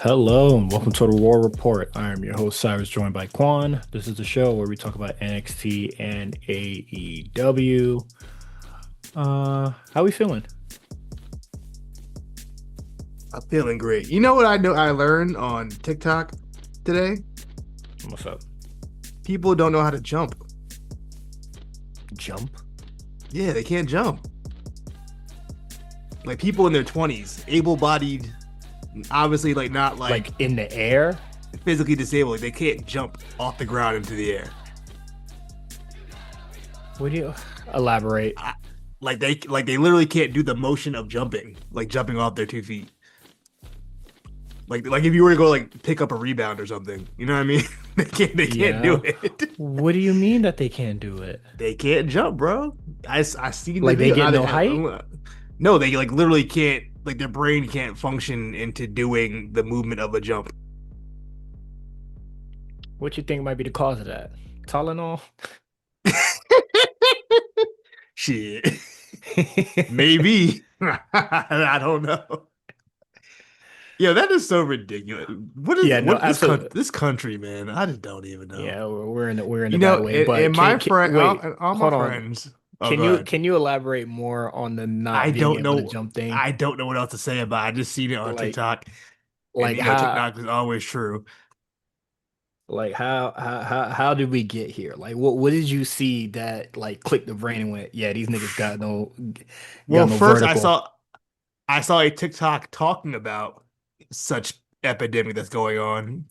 Hello and welcome to the War Report. I am your host Cyrus, joined by Quan. This is the show where we talk about NXT and AEW. How we feeling? I'm feeling great. You know what I learned on TikTok today? What's up? People don't know how to jump. Jump? Yeah, they can't jump. Like people in their 20s, able-bodied, obviously not Like in the air? physically disabled, like they can't jump off the ground into the air. Would you elaborate? They literally can't do the motion of jumping, like jumping off their 2 feet. Like if you were to go like pick up a rebound or something, you know what I mean? They can't do Yeah. it. What do you mean that they can't do it? They can't jump, bro. I seen the Like they video. get no height? No, they like literally can't. Like their brain can't function into doing the movement of a jump. What you think might be the cause of that? Tylenol? Shit, maybe. I don't know. Yeah, that is so ridiculous. What is Yeah, no, absolutely. this country, man? I just don't even know. Yeah, we're in a You bad know, way. But and my friend, wait, all my hold on. friends. Oh Can you god, can you elaborate more on the not I being don't able to know. jump thing? I don't know what else to say about it. I just seen it on Like TikTok, and like TikTok is always true. how did we get here? Like what did you see that like clicked the brain and went, yeah, these niggas Well, got no first vertical. I saw a TikTok talking about such epidemic that's going on.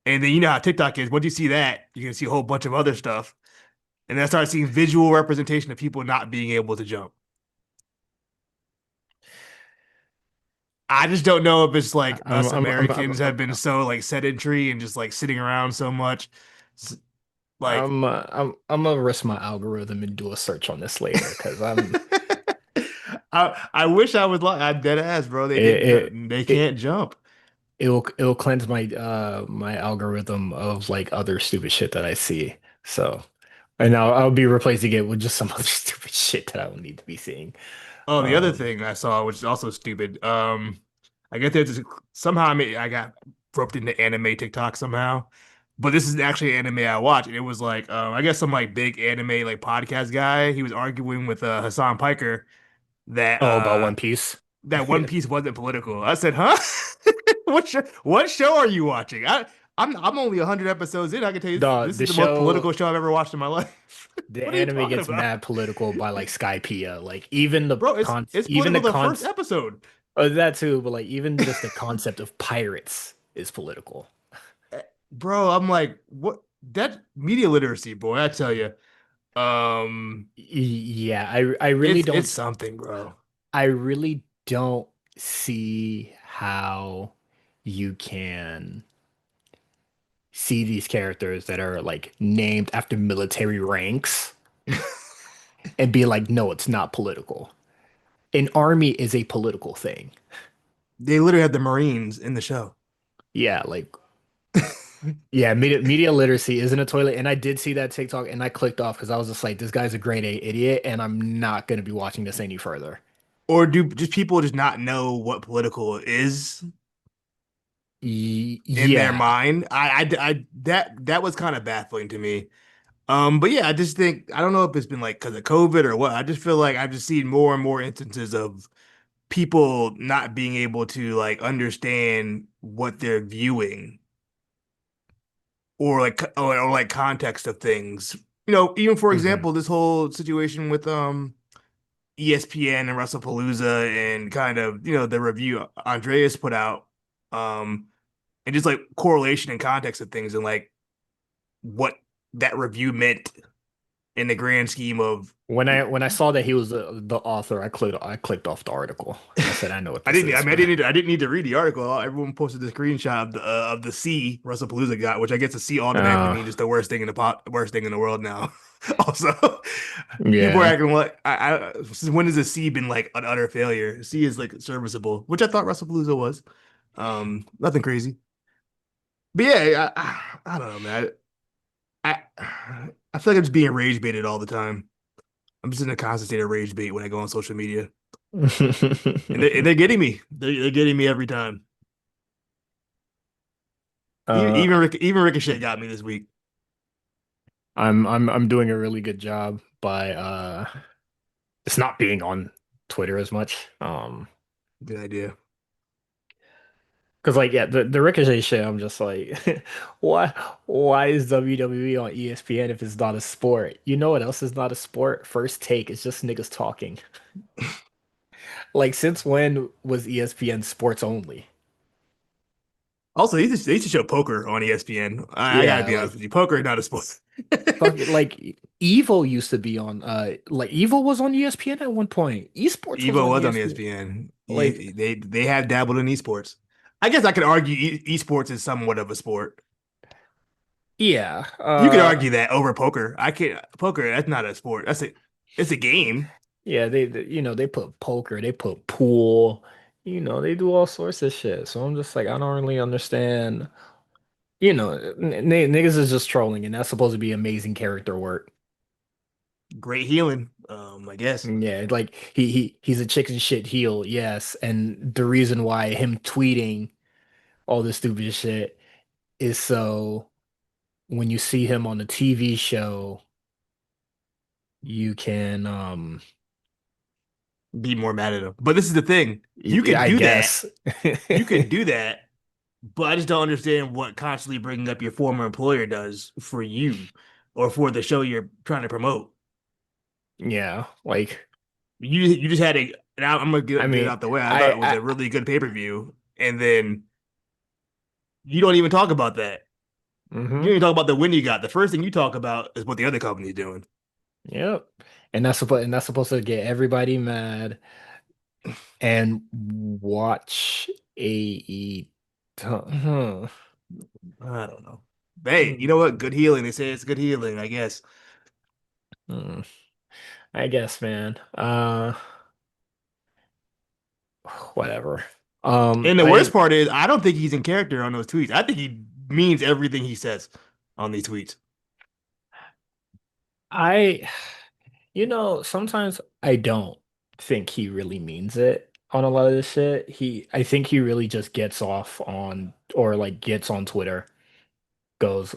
And then you know how TikTok is. Once you see that, you can see a whole bunch of other stuff. And then I started seeing visual representation of people not being able to jump. I just don't know if it's like us Americans have been so like sedentary and just like sitting around so much. Like I'm gonna risk my algorithm and do a search on this later because I wish I was like I'm dead ass, bro. it They it can't jump. it'll cleanse my algorithm of like other stupid shit that I see. So and I'll be replacing it with just some other stupid shit that I don't need to be seeing. Oh, the other Um, thing I saw, which is also stupid, I guess there's somehow I got roped into anime TikTok somehow, but this is actually an anime I watch, and it was like, I guess some like big anime like podcast guy, he was arguing with Hassan Piker that oh, about One Piece. that One Piece wasn't political. I said, huh? What show are you watching? I'm only 100 episodes in. I can tell you The this is the the most show political show I've ever watched in my life. the What are you anime talking gets about? mad political by like Skypiea. Like Bro, it's even political the the first cons episode. that too, but like even just the concept of pirates is political. Bro, I'm like, what that media literacy, boy, I tell you. Um, Yeah, I really it's don't something, bro. I really don't see how you can see these characters that are like named after military ranks and be like, no, it's not political. An army is a political thing. They literally have the Marines in the show. Yeah, like yeah, media literacy isn't a toilet. And I did see that TikTok and I clicked off because I was just like, this guy's a grade A idiot, and I'm not gonna be watching this any further. Or do just people just not know what political is in their Yeah, mind? That was kind of baffling to me. But yeah, I just think I don't know if it's been like because of COVID or what. I just feel like I've just seen more and more instances of people not being able to like understand what they're viewing or like context of things. You know, even for hmm example, this whole situation with ESPN and WrestlePalooza and kind of, you know, the review Andreas put out um and just like correlation and context of things and like what that review meant in the grand scheme of when I saw that he was the author, I clicked off the article. I said, I know what this is. I didn't need to read the article. Everyone posted the screenshot of the C Russell got, which I guess the C automatically Uh, means just the worst thing in worst thing in the world now. Also, people are yeah. acting like since when has the C been like an utter failure? C is like serviceable, which I thought Russell was. Nothing crazy. But yeah, I don't know, man. I I feel like I'm just being rage baited all the time. I'm just in a constant state of rage bait when I go on social media. And they're getting me. They're getting me every time. Uh, Even Ricochet got me this week. I'm doing a really good job by it's not being on Twitter as much. Good idea. Because like yeah, the Ricochet shit, I'm just like, why why is WWE on ESPN if it's not a sport? You know what else is not a sport? First Take. It's just niggas talking. Like since when was ESPN sports only? Also, they used to show poker on ESPN. I gotta Yeah, be honest with you, poker is not a sport. fuck it, like Evo used to be on like Evo was on ESPN at one point. Esports was Evo on was on ESPN. ESPN. Like They have dabbled in esports. I guess I could argue esports is somewhat of a sport. yeah, You could argue that over poker. I can't poker. That's not a sport. It's a game. yeah, you know they put poker, they put pool, you know, they do all sorts of shit. So I'm just like I don't really understand. You know, niggas is just trolling, and that's supposed to be amazing character work. Great healing. I guess. Yeah, like he's a chicken shit heel, yes. And the reason why him tweeting all this stupid shit is so when you see him on the TV show, you can Be more mad at him. But this is the thing. You could I do that. guess. You could do that. But I just don't understand what constantly bringing up your former employer does for you or for the show you're trying to promote. Yeah, like You just had a. And I'm gonna I get it mean, out the way. I thought it was a really good pay-per-view, and then you don't even talk about that. You don't hmm even talk about the win you got. The first thing you talk about is what the other company's doing. Yep. And that's supposed to get everybody mad and watch AE. Huh. I don't know. Hey, you know what? Hmm. Good healing. They say it's good healing, I guess. Hmm. I guess, man. Whatever. And the worst I part is, I don't think he's in character on those tweets. I think he means everything he says on these tweets. I you know, sometimes I don't think he really means it on a lot of this shit. I think he really just gets off on or like gets on Twitter, goes,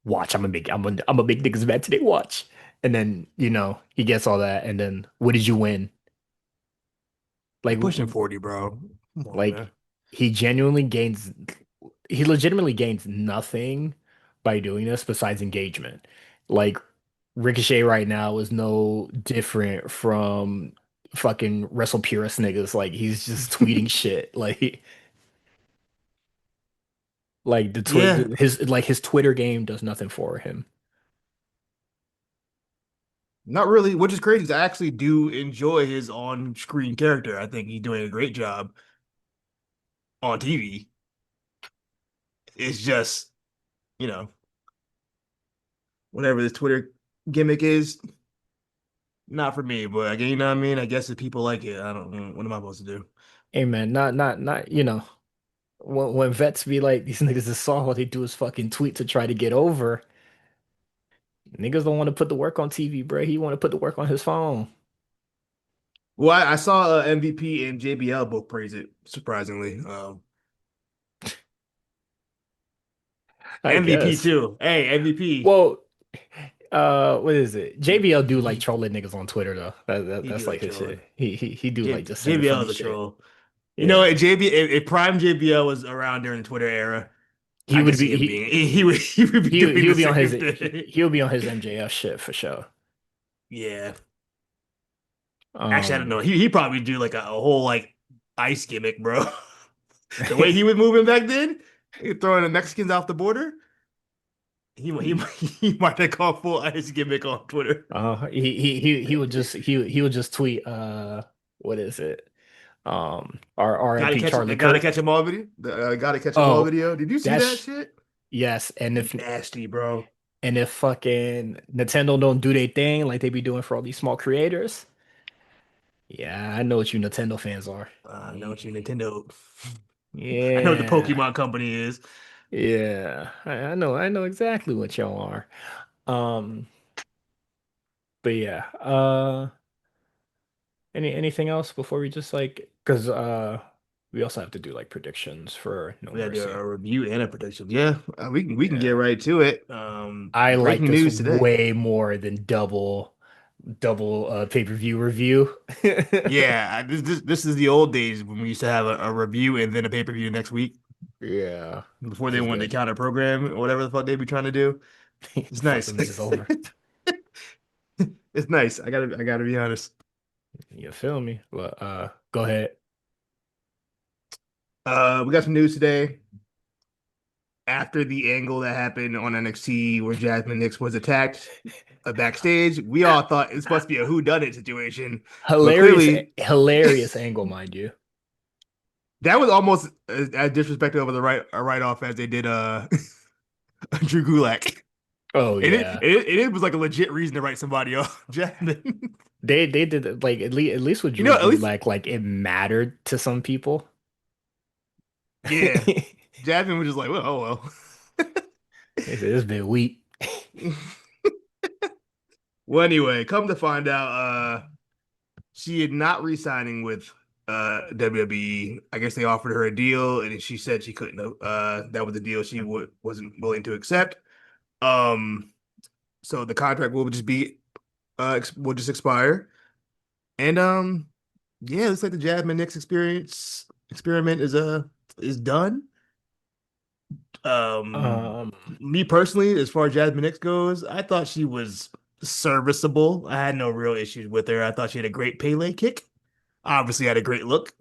watch, I'm a big niggas mad today, watch. And then, you know, he gets all that and then what did you win? You're Like pushing 40, bro. Come on, like man. he genuinely gains he legitimately gains nothing by doing this besides engagement. Like Ricochet right now is no different from fucking Wrestle Purist niggas. Like he's just tweeting shit. Like the Yeah, his Twitter game does nothing for him. not really, which is crazy 'cause I actually do enjoy his on-screen character. I think he's doing a great job on TV. It's just, you know, whatever this Twitter gimmick is, not for me. But again, you know what I mean? I guess if people like it, I don't know. What am I supposed to do? Hey man, not you know when vets be like these niggas is soft, all they do is fucking tweet to try to get over. Niggas don't want to put the work on TV, bro. He want to put the work on his phone. Well, I saw MVP and JBL both praise it, surprisingly. I MVP guess. too. Hey, MVP. Well, what is it? JBL do like He, trolling niggas on Twitter though. he That's do like like his shit. trolling. He do like just saying JBL funny is a shit. troll. You know, Yeah. if Prime JBL was around during the Twitter era, He I could would see be him being he would be he doing the would be on his same thing. he would be on his MJF shit for sure. Yeah. Actually, I don't Um know. He probably do like a whole like ice gimmick, bro. The way he was moving back then, he throwing the Mexicans off the border. He he might have gone full ice gimmick on Twitter. he would just he would just tweet what is it? RIP Charlie Gotta Kirk. catch 'em all video. The gotta catch 'em all Oh, video. Did you see that that's shit? yes. Nasty, bro. And if fucking Nintendo don't do their thing like they be doing for all these small creators, yeah, I know what you Nintendo fans are. I know what you Nintendo. I know what the Yeah, Pokemon company is. yeah, I know exactly what y'all are. Um, but yeah, anything else before we just like, cause We also have to do like predictions for No We had Mercy. a review and a prediction. Yeah, we can get Yeah. right to it. I like Breaking this news today. way more than double pay-per-view review. Yeah, this is the old days when we used to have a review and then a pay-per-view next week Yeah. before This they is wanted to good. counter program or whatever the fuck they be trying to do. It's Fuck nice. the matches over. It's nice. I gotta be honest. You feel me? But go ahead. We got some news today. After the angle that happened on NXT where Jasmine Nix was attacked backstage, we all thought it was supposed to be a whodunit situation, but Hilarious, clearly hilarious angle, mind you. that was almost as disrespectful of a write off as they did Drew Gulak. Oh And it, yeah. it it was like a legit reason to write somebody off, Jasmine. They did it, like at least with You Drew know, at least Gulak, like it mattered to some people. yeah, Jasmine was just like, well, oh They said it's been weak. well. Well, anyway, come to find out, she had not re-signing with WWE. I guess they offered her a deal, and she said she couldn't. That was the deal she wasn't willing to accept. Um, so the contract will just be will just expire, and yeah, it looks like the Jasmine Nix experiment is done. Um, Um, Me personally, as far as Jasmine Nix goes, I thought she was serviceable. I had no real issues with her. I thought she had a great Pele kick. Obviously, had a great look.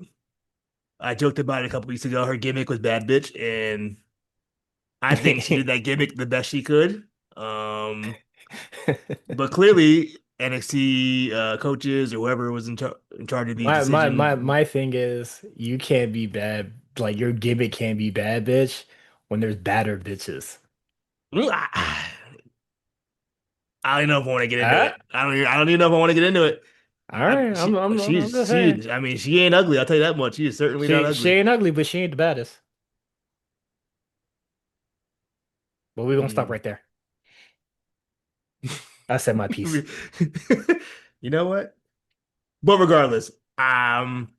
I joked about it a couple weeks ago. Her gimmick was bad bitch, and I think she did that gimmick the best she could. Um, but clearly, NXT coaches or whoever was in charge of these decisions. my thing is you can't be bad. Like your gimmick can't be bad, bitch, when there's badder bitches. I don't know if I want to get into Ah, it. I don't even know if I want to get into it. all right. I'm just saying. I mean, she ain't ugly. I'll tell you that much. She is certainly not She ugly. ain't ugly, but she ain't the baddest. But we're gonna stop Mm. right there. I said my piece. You know what? But regardless, um,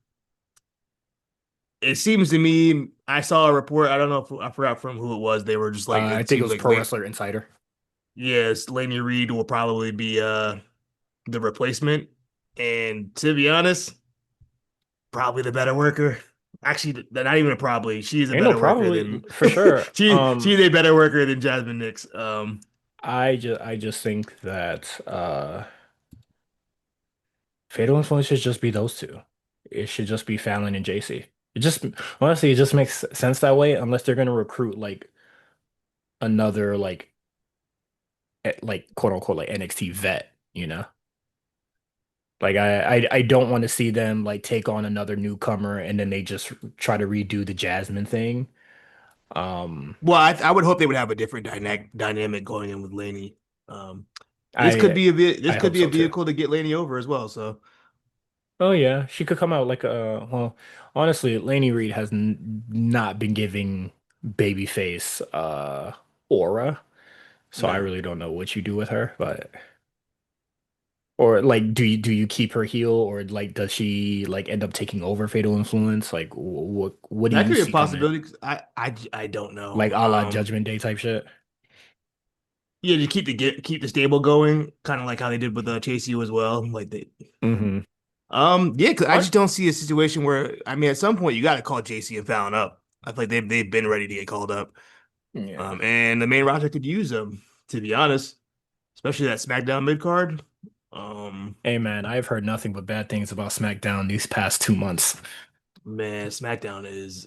it seems to me I saw a report. I don't know if I forgot from who it was. They were just like I it think it seems was like Pro late. Wrestler Insider. Yes, Laney Reed will probably be the replacement. And to be honest, probably the better worker. Actually, not even a probably. She's a Ain't no better worker probably than for sure. she's a better worker than Jasmine Nix. I just think that Fatal Influence should just be those two. It should just be Fallon and JC. It just honestly, it just makes sense that way, unless they're gonna recruit like another like quote unquote like NXT vet, you know? Like I don't want to see them like take on another newcomer and then they just try to redo the Jasmine thing. Um, Well, I would hope they would have a different dynamic going in with Laney. Um, I this I could hope be a so too. vehicle to get Laney over as well. So Oh yeah, she could come out like well, honestly, Lainey Reed has n not been giving babyface aura, so I no, really don't know what you do with her, but or like do you keep her heel or like does she like end up taking over Fatal Influence? Like what do that you could be a see coming? possibility. 'Cause I don't know. Like a la Judgment Day type shit? Yeah, just keep the stable going, kind of like how they did with Chase U as well. Hmm. Yeah, 'cause I just don't see a situation where I mean, at some point you got to call JC and Fallon up. I feel like they've been ready to get called up. Yeah. And the main roster could use them, to be honest, especially that SmackDown mid card. Um, Hey man, I've heard nothing but bad things about SmackDown these past 2 months. Man, SmackDown is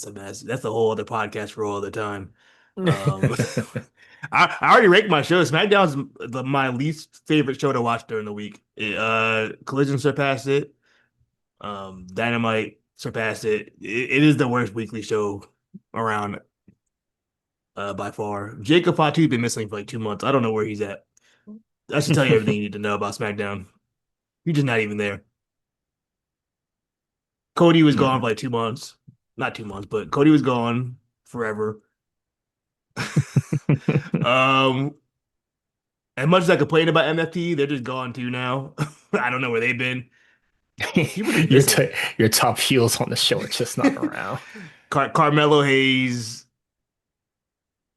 a mess. That's a whole other podcast for all the time. Um, I already ranked my show. SmackDown's my least favorite show to watch during the week. Collision surpassed it. Dynamite surpassed it. It is the worst weekly show around by far. Jacob Fatu's been missing for like 2 months. I don't know where he's at. I should tell you everything you need to know about SmackDown. He's just not even there. Cody was gone Mm. for like 2 months. Not 2 months, but Cody was gone forever. Um, as much as I complain about MFT, they're just gone too now. I don't know where they've been. She really Your missing. your top heels on the show are just not around. Carmelo Hayes,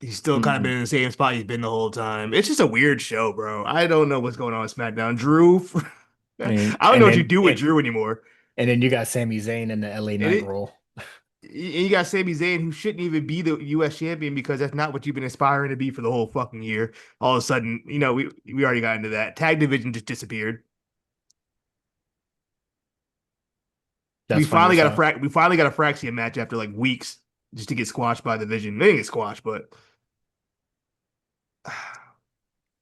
he's still kind of been Mhm. in the same spot he's been the whole time. It's just a weird show, bro. I don't know what's going on with SmackDown. Drew, I don't know what you do with Drew anymore. And then you got Sami Zayn in the LA And Knight it, role. you got Sami Zayn, who shouldn't even be the U.S. champion because that's not what you've been aspiring to be for the whole fucking year. All of a sudden, we already got into that. Tag division just disappeared. That's funny as hell. We finally got a Fraxian match after like weeks just to get squashed by the division. They didn't get squashed, but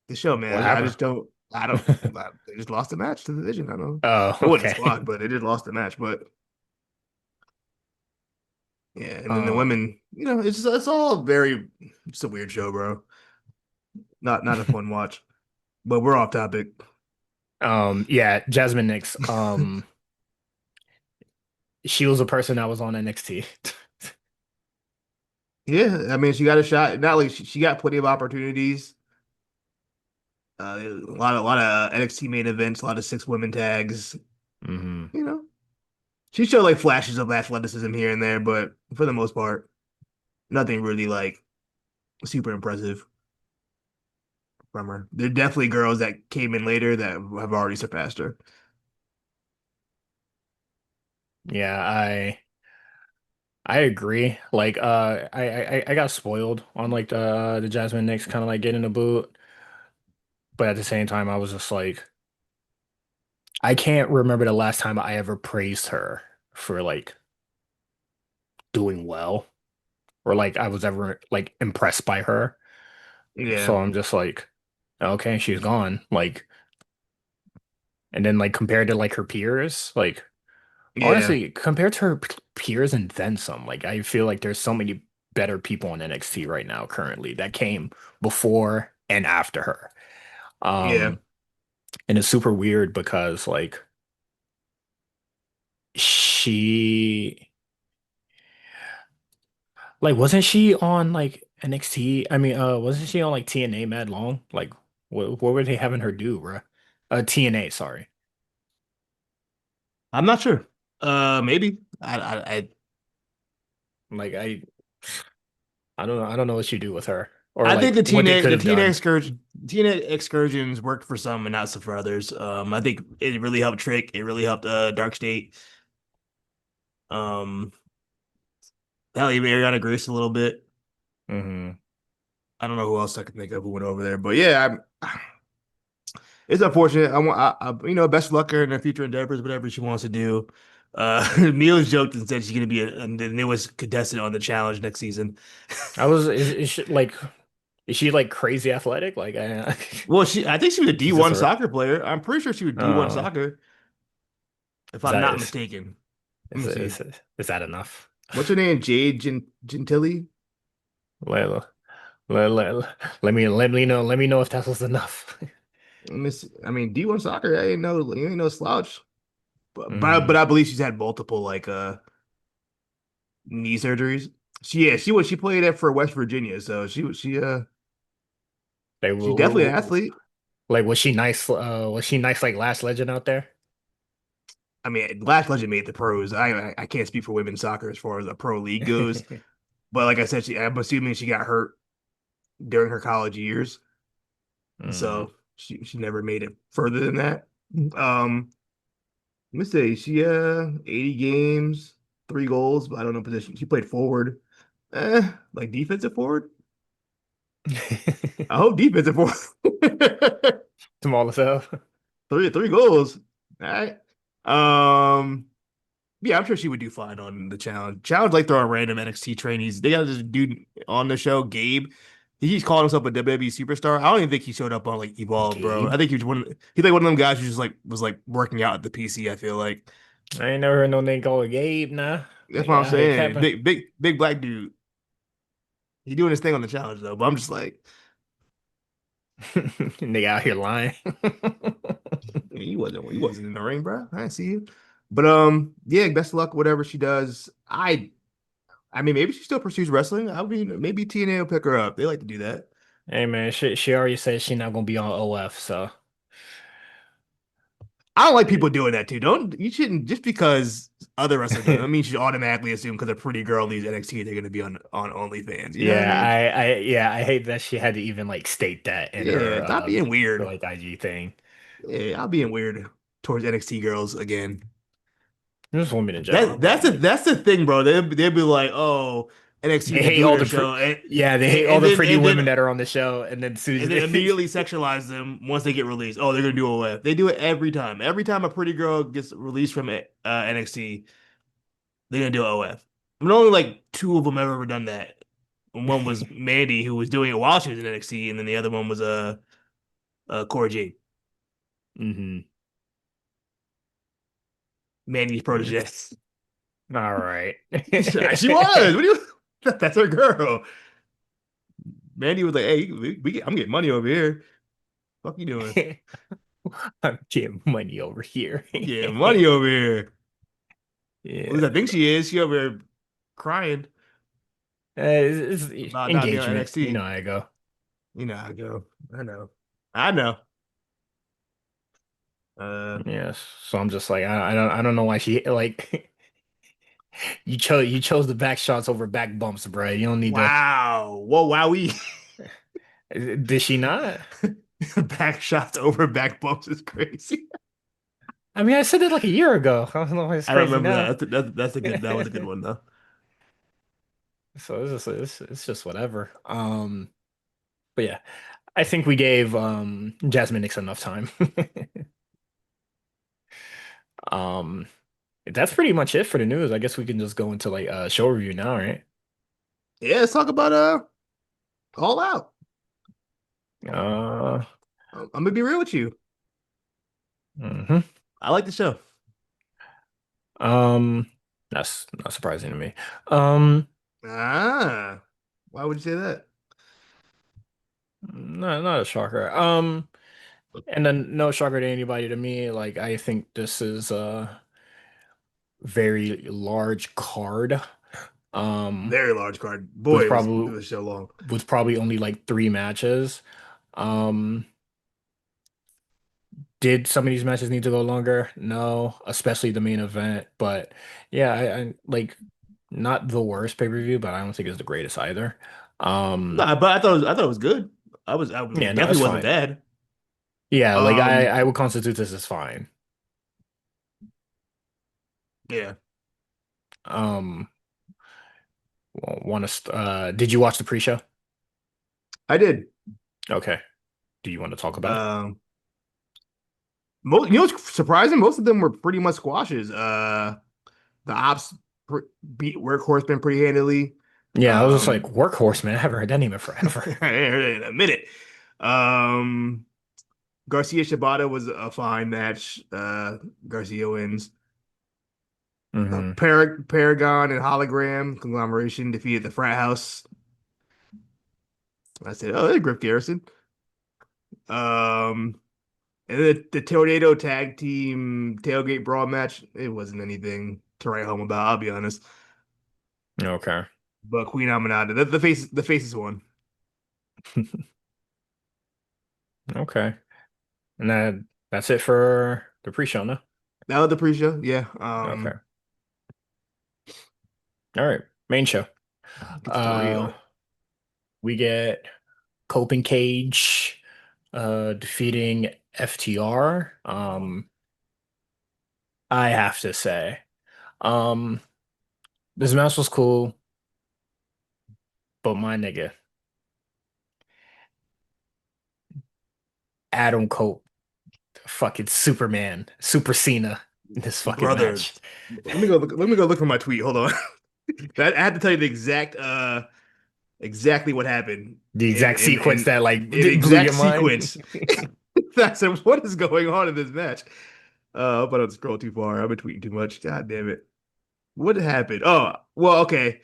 the show, What man, I happened? just don't. I don't. They just lost the match to the division. I don't know. Oh, It wasn't okay. squashed, but they just lost the match. But yeah, and then the Um, women, it's all very. It's a weird show, bro. Not a fun watch. But we're off topic. yeah, Jasmine Nix. She was a person that was on NXT. Yeah, I mean, she got a shot. Not like she got plenty of opportunities. A lot of NXT main events, a lot of six women tags. Hmm. You know, she showed like flashes of athleticism here and there, but for the most part, nothing really like super impressive from her. There are definitely girls that came in later that have already surpassed her. Yeah, I agree. Like, I got spoiled on like the Jasmine Nix kind of like getting the boot, but at the same time, I was just like, I can't remember the last time I ever praised her for like doing well or like I was ever like impressed by her. Yeah, So I'm just like, okay, she's gone. Like, and then like compared to like her peers, like yeah, honestly, compared to her peers and then some, like I feel like there's so many better people in NXT right now currently that came before and after her. yeah, Um, and it's super weird because like she like wasn't she on like NXT? I mean, wasn't she on like TNA mad long? Like what were they having her do, bruh? TNA, sorry. I'm not sure. Maybe Like I don't know. I don't know what you do with her or I think like what they could The have done. TNA excursions worked for some and not so for others. I think it really helped Trick. It really helped Dark State. Um, hell, even Ariana Grace a little bit. Hmm. I don't know who else I can think of who went over there, but yeah, it's unfortunate. Best of luck her in her future endeavors, whatever she wants to do. Mia's joked and said she's gonna be the newest contestant on the challenge next season. I was is she like crazy athletic? Like Well, I think she was a she's just D1 a soccer player. I'm pretty sure she was D1 uh soccer, if is I'm that not mistaken. Let me see. is that enough? What's her name? Jade Gentili? Let, let me know if that was enough. Let me see. I mean, D1 soccer, you ain't no slouch. But Hmm. I believe she's had multiple like knee surgeries. She played it for West Virginia, so Like, she's definitely an athlete. like was she nice? Was she nice like Last Legend out there? I mean, Last Legend made the pros. I can't speak for women's soccer as far as a pro league goes, but like I said, I'm assuming she got hurt during her college years, Mm. so she never made it further than that. Um, Let me see. She 80 games, 3 goals, but I don't know position. She played forward. Like defensive forward? I hope defensive forward. Small as hell. Three goals. All right. Um, yeah, I'm sure she would do fine on the challenge. Challenge like throwing random NXT trainees. They got this dude on the show, Gabe. He's calling himself a WWE superstar. I don't even think he showed up on like Evolve, bro. Gabe? I think he's like one of them guys who just like was like working out at the PC, I feel like. I ain't never heard no name called Gabe, nah. That's what Nigga I'm out here saying. capping. Big black dude. He doing his thing on the challenge though, but I'm just like, Nigga out here lying. he wasn't in the ring, bro. I didn't see you. But yeah, best of luck, whatever she does. I mean, maybe she still pursues wrestling. I mean, maybe TNA will pick her up. They like to do that. Hey man, she already said she not gonna be on OF, so I don't like people doing that too. Don't you shouldn't just because other wrestlers do it. I mean, you should automatically assume because a pretty girl leaves NXT, they're gonna be on OnlyFans. You know what I Yeah, mean? I hate that she had to even like state that in Yeah, stop being her weird. like IG thing. Yeah, I'll being weird towards NXT girls again. Just women in general, man. That's the thing, bro. They'll be like, oh, NXT They is a hate all glitter the show, yeah, they hate all and the then pretty women that are on the show, and then and then immediately sexualize them once they get released. Oh, they're gonna do OF. They do it every time. Every time a pretty girl gets released from NXT, they're gonna do OF. I mean, only like two of them have ever done that. And one was Mandy, who was doing it while she was in NXT, and then the other one was Cora Jade, hmm Mandy's protege. All right. She was. What do you? That's her girl. Mandy was like, "Hey, I'm getting money over here. Fuck you doing? I'm getting money over here. I'm getting money over here." At Yeah. least I think she is. She over here crying It's about not being on engagement. You know NXT. how I go. You know how I go. I know. I know. Uh, Yes. So I'm just like I don't know why she like you chose the back shots over back bumps, bro. You don't need to. wow. Whoa, wowie. Did she not? Back shots over back bumps is crazy. I mean, I said it like a year ago. I don't know why it's I don't crazy remember now. that. That's a good. That was a good one though. So it's just whatever. But yeah, I think we gave Jasmine Nix enough time. Um, that's pretty much it for the news. I guess we can just go into like show review now, right? Yeah, let's talk about All Out. Uh, I'm gonna be real with you. mhm. I like the show. Um, that's not surprising to me. Um, Ah, why would you say that? not a shocker. And then no shocker to anybody to me. Like I think this is a very large card. Um, Very large card. with Boy, it probably was so long. with probably only like three matches. Um, did some of these matches need to go longer? No, especially the main event. But yeah, I like not the worst pay-per-view, but I don't think it's the greatest either. Um, Nah, but I thought it was good. I yeah, no, definitely it's wasn't fine. bad. Yeah, like Um, I would constitute this as fine. yeah, Um, want to did you watch the pre-show? I did. Okay. Do you want to talk about it? Um, most, you know what's surprising? Most of them were pretty much squashes. The ops pr beat Workhorseman pretty handily. Yeah, I was just like Um, Workhorse, man. I haven't heard that name in forever. in a minute. Um, Garcia Shibata was a fine match. Garcia wins. hmm Paragon and Hologram conglomeration defeated the frat house. I said, "Oh, they're Griff Garrison." Um, and the Tornado Tag Team Tailgate Brawl match, it wasn't anything to write home about, I'll be honest. Okay. But Queen Aminata, the faces won. Okay. And that's it for the pre-show, no? That was the pre-show, yeah. Okay. All right. Main show. Gets to Uh, real. we get Coping Cage defeating FTR. I have to say, um, this match was cool, but my nigga, Adam Cole, fucking Superman, Super Cena in this fucking Brother, match. let me go look for my tweet. Hold on. That I had to tell you the exactly what happened The exact sequence that like in blew your exact mind. sequence. I said, what is going on in this match? I hope I don't scroll too far. I've been tweeting too much. God damn it. What happened? Oh, well, okay.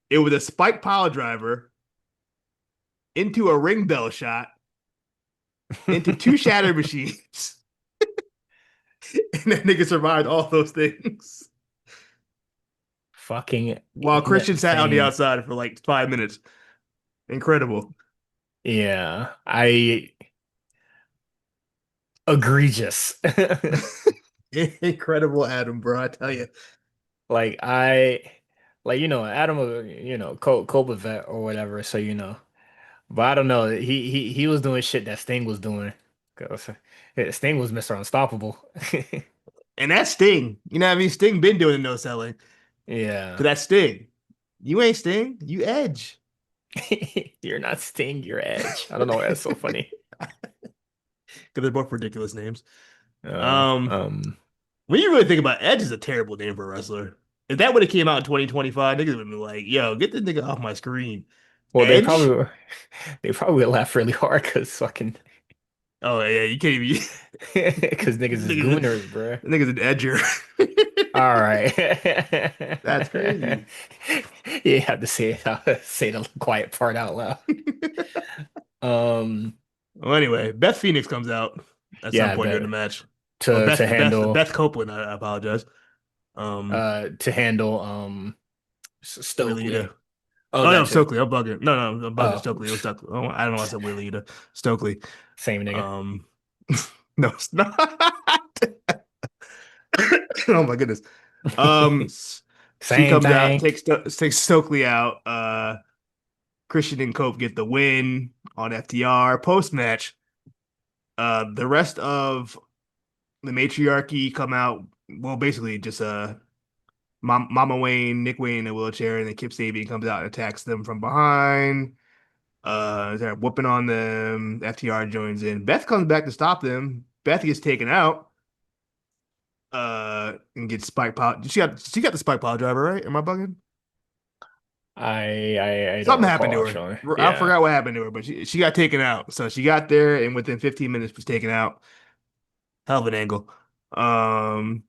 It was a spike pile driver into a ring bell shot into two shatter machines. And that nigga survived all those things. Fucking While Christian sat on the insane. outside for like 5 minutes. Incredible. Yeah, I egregious. Incredible Adam, bro. I tell you. Like I, like Adam, Copa vet or whatever. So but I don't know. He was doing shit that Sting was doing. 'Cause Sting was Mr. Unstoppable. And that's Sting. You know what I mean? Sting been doing no selling. Yeah. Cause that's Sting. You ain't Sting. You Edge. You're not Sting, you're Edge. I don't know why that's so funny. Because they're both ridiculous names. Uh, Um, um, when you really think about it, Edge is a terrible name for a wrestler. If that would have came out in 2025, niggas would have been like, yo, get this nigga off my screen. well, Edge? they probably would laugh really hard because fucking Oh yeah, you can't even because niggas is niggas, gooners, bruh. niggas an edger. All right. That's crazy. You have to say the quiet part out loud. Um, Well, anyway, Beth Phoenix comes out at some yeah, point during the but match. Or to handle Beth Copeland, I apologize. to handle Willita. Stokely. Oh, Oh no, that too. Stokely. I'm bugging. No, no, I'm bugging Oh, Stokely. It was Stokely. Oh, I don't know why I said Willita. Stokely. same nigga. Um, no, it's not. Oh my goodness. She Same comes out, thing. takes Stokely out. Christian and Cope get the win on FTR. Post match, the rest of the matriarchy come out. Well, basically just Mama Wayne, Nick Wayne in a wheelchair, and then Kip Sabian comes out and attacks them from behind. They're whooping on them. FTR joins in. Beth comes back to stop them. Beth gets taken out. And gets spike pile. She got the spike pile driver, right? Am I bugging? I don't Something happened recall to her. actually. I Yeah. forgot what happened to her, but she got taken out. So she got there and within 15 minutes was taken out. Hell of an angle. Um,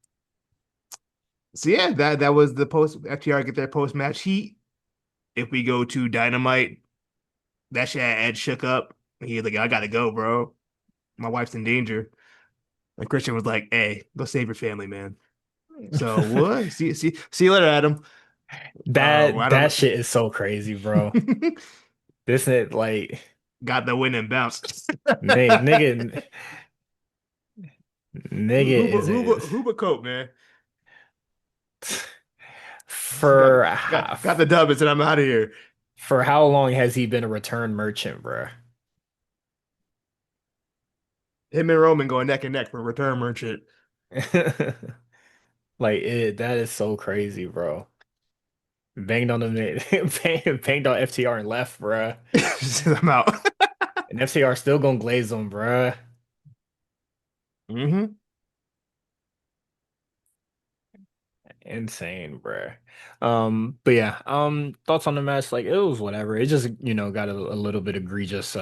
so yeah, that was the post FTR get their post match heat. If we go to Dynamite, that shit had Ed shook up. He was like, I gotta go, bro. My wife's in danger. And Christian was like, hey, go save your family, man. So what? See you later, Adam. I That don't shit is so crazy, bro. know. This is like Got the win and bounced. nigga nigga is Who but Cope, man? for Got the dub and said I'm out of here. for how long has he been a return merchant, bro? Him and Roman going neck and neck for return merchant. That is so crazy, bro. Banged on the banged on FTR and left, bruh. I'm out. And FTR still gonna glaze them, bruh. Hmm. Insane, bruh. But yeah, thoughts on the match? Like it was whatever. It just, got a little bit egregious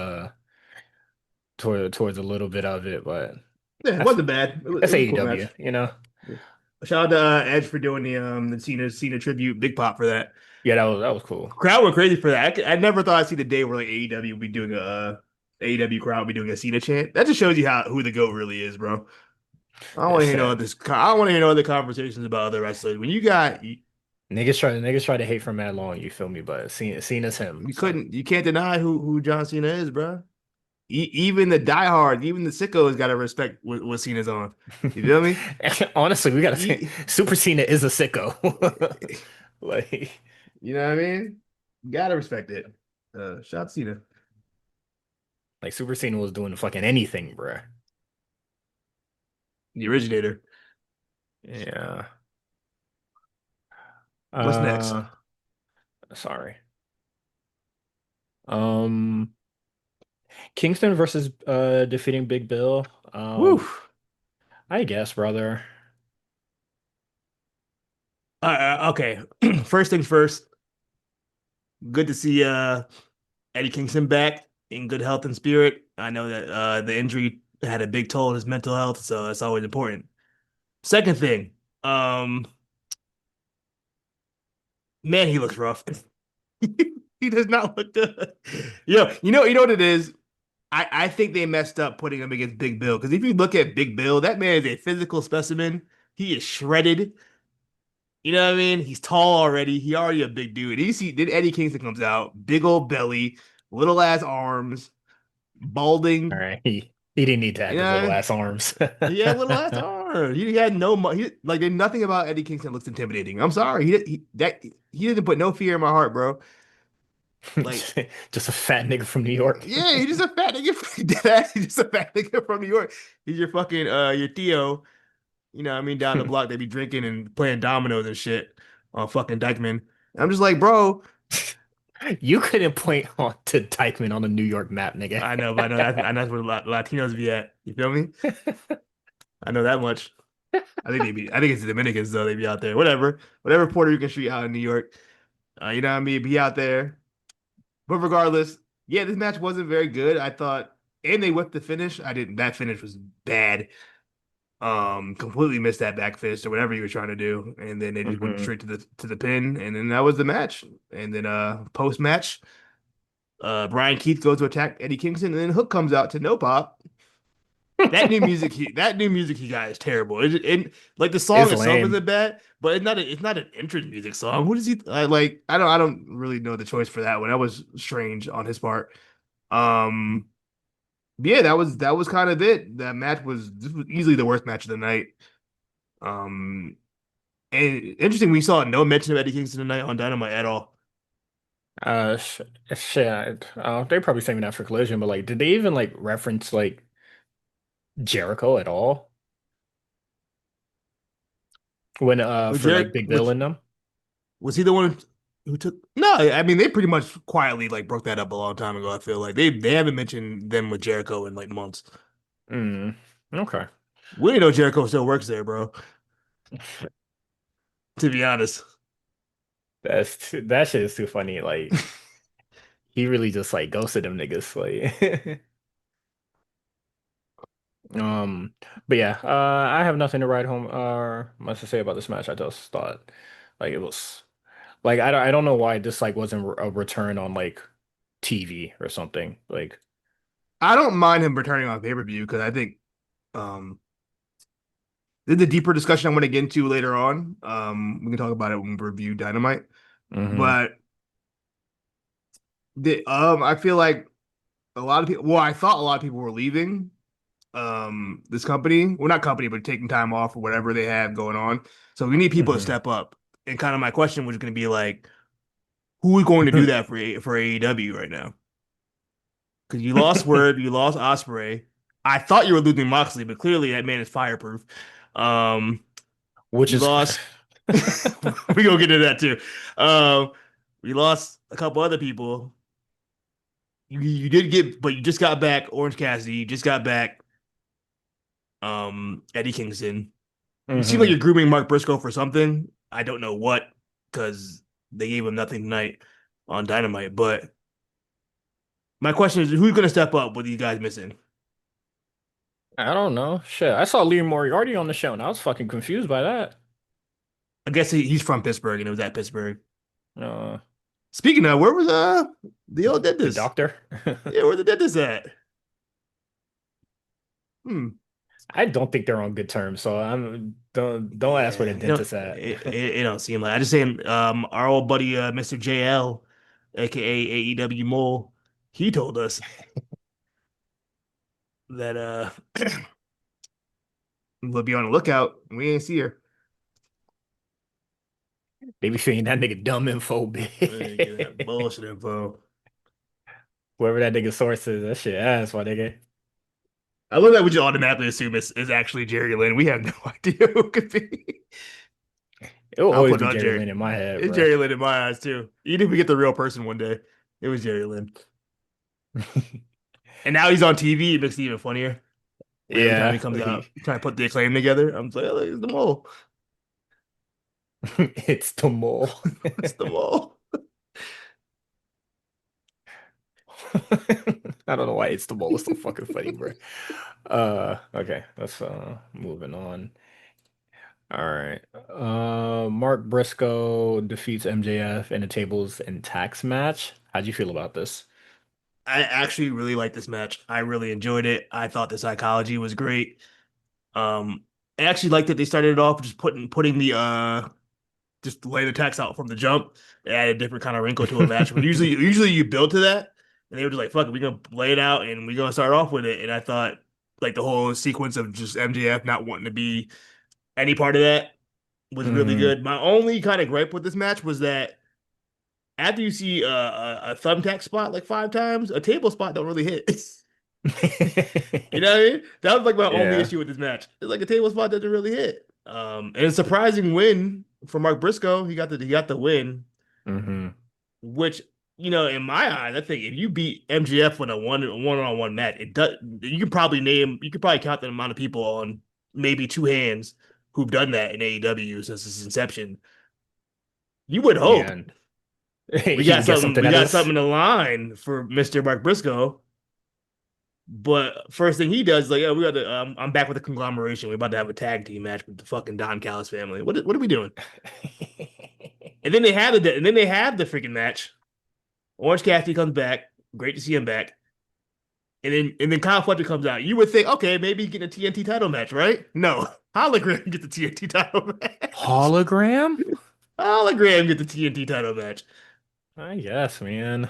towards a little bit of it, but Yeah, it that's wasn't bad. It that's was a cool match. AEW, you know? Yeah. Shout out to Edge for doing the Cena tribute. Big pop for that. Yeah, that was cool. Crowd went crazy for that. I never thought I'd see the day where like AEW would be doing AEW crowd would be doing a Cena chant. That just shows you how who the GOAT really is, bro. I don't want to It's hear no this. I don't want to hear no other conversations about other wrestlers. When you got niggas try to hate for mad long, you feel me? But Cena's him, so you can't deny who John Cena is, bro. Even the diehards, even the sickos got to respect what Cena's on. You feel me? honestly, we gotta say He, Super Cena is a sicko. Like you know what I mean? Gotta respect it. Shout out Cena, like Super Cena was doing fucking anything, bruh. the originator. Yeah. What's next? Uh, sorry. Um, Kingston versus defeating Big Bill. Woo. I guess, brother. Okay. First things first. Good to see Eddie Kingston back in good health and spirit. I know that the injury had a big toll on his mental health, so that's always important. Second thing, um, man, he looks rough. He does not look good. You know what it is? I think they messed up putting him against Big Bill because if you look at Big Bill, that man is a physical specimen. He is shredded. You know what I mean? He's tall already. He already a big dude. You see, then Eddie Kingston comes out, big old belly, little ass arms, All balding, right. He didn't need to You have his little know, ass arms. he had little ass arm. He had no like nothing about Eddie Kingston looks intimidating. I'm sorry, he didn't put no fear in my heart, bro. Like, Just a fat nigga from New York. yeah, he's just a fat nigga. He's just a fat nigga from New York. He's your fucking your Theo. You know what I mean? Down the block, they be drinking and playing dominoes and shit on fucking Dykeman. And I'm just like, bro, You couldn't point on to Dykeman on the New York map, nigga. I know that's where the Latinos be at. You feel me? I know that much. I think it's the Dominicans though. They be out there. Whatever Puerto Rican street out in New York. You know what I mean? Be out there. But regardless, yeah, this match wasn't very good. I thought, and they whipped the finish. I didn't. That finish was bad. Completely missed that back fist or whatever you were trying to do, and then they just went Hmm. straight to the pin, and then that was the match. And then post match, Brian Keith goes to attack Eddie Kingston, and then Hook comes out to no pop. That new music he got is terrible. Like the song It's itself lame. isn't bad, but it's not an entrance music song. What is he like? I don't really know the choice for that one. That was strange on his part. Um, yeah, that was kind of it. That match was this was easily the worst match of the night. Um, and interesting, we saw no mention of Eddie Kingston tonight on Dynamite at all. Sh shit. They probably saving that for Collision, but like, did they even like reference like Jericho at all when Was for like Jarrett, Big Bill and them? was he the one who took? No, I mean they pretty much quietly like broke that up a long time ago. I feel like they haven't mentioned them with Jericho in like months. Mm, okay. We didn't know Jericho still works there, bro. To be honest, That shit is too funny. Like he really just like ghosted them niggas. Like um, but yeah, I have nothing to write home much to say about this match. I just thought like it was like I don't know why this like wasn't a return on like TV or something. Like I don't mind him returning on pay-per-view because I think um the deeper discussion I want to get into later on. We can talk about it when we review Dynamite. hmm But I feel like a lot of people. Well, I thought a lot of people were leaving this company. Well, not company, but taking time off or whatever they have going on. So we need people to hmm step up. And kind of my question was going to be like, who is going to do that for AEW right now? Because you lost Word, you lost Osprey. I thought you were losing Moxley, but clearly that man is fireproof. Um, which you is lost. We gonna get into that too. We lost a couple other people. You did get, but you just got back Orange Cassidy. You just got back Eddie Kingston. You seem like hmm you're grooming Mark Briscoe for something. I don't know what, because they gave him nothing tonight on Dynamite. But my question is, who's gonna step up with these guys missing? I don't know. Shit, I saw Lee Moriarty on the show, and I was fucking confused by that. I guess he's from Pittsburgh and it was at Pittsburgh. Uh, Speaking of, where was the old the dentist? doctor. Yeah, where the dentist at? Hmm. I don't think they're on good terms, so I'm don't ask where the Yeah, dentist at. it don't seem like. I just saying, our old buddy, Mr. JL, aka AEW Mole, he told us that we'll be on the lookout. We ain't see her. They be saying that nigga dumb info, Get that bitch. bullshit info. Whoever that nigga source is, that shit ass, my nigga. I love that we just automatically assume is actually Jerry Lynn. We have no idea who it could be. It will I'll always put it be on Jerry Jerry. Lynn in my head, It's bro. Jerry Lynn in my eyes too. Even if we get the real person one day, it was Jerry Lynn. And now he's on TV. It makes it even funnier. Like every time he Yeah, comes out, trying to put the acclaim together. I'm like, oh, it's the mole. it's the mole. It's the mole. I don't know why it's the mole. It's so fucking funny, bro. Okay, let's moving on. All right. Mark Briscoe defeats MJF in a tables and tax match. How'd you feel about this? I actually really liked this match. I really enjoyed it. I thought the psychology was great. Um, I actually liked that they started it off just putting the just lay the text out from the jump. It added a different kind of wrinkle to a match. But usually you build to that, and they were just like, "Fuck it, we're gonna lay it out and we're gonna start off with it." And I thought Like the whole sequence of just MJF not wanting to be any part of that was really Hmm. good. My only kind of gripe with this match was that after you see a thumbtack spot like 5 times, a table spot don't really hit. You know what I mean? That was like my only Yeah. issue with this match. It's like a table spot doesn't really hit. And a surprising win for Mark Briscoe. He got the win, Hmm. which in my eyes, I think if you beat MGF in a one on one match, it does. You could probably count the amount of people on maybe two hands who've done that in AEW since its inception. You would Yeah. hope And we he got would get something. something We out of got this. something in the line for Mr. Mark Briscoe. But first thing he does is like, oh, we got to. I'm back with the conglomeration. We're about to have a tag team match with the fucking Don Callis family. What are we doing? And then they have the freaking match. Orange Cassidy comes back. Great to see him back. And then Kyle Fletcher comes out. You would think, okay, maybe he get a TNT title match, right? No, Hologram get the TNT title match. Hologram? Hologram get the TNT title match. I guess, man.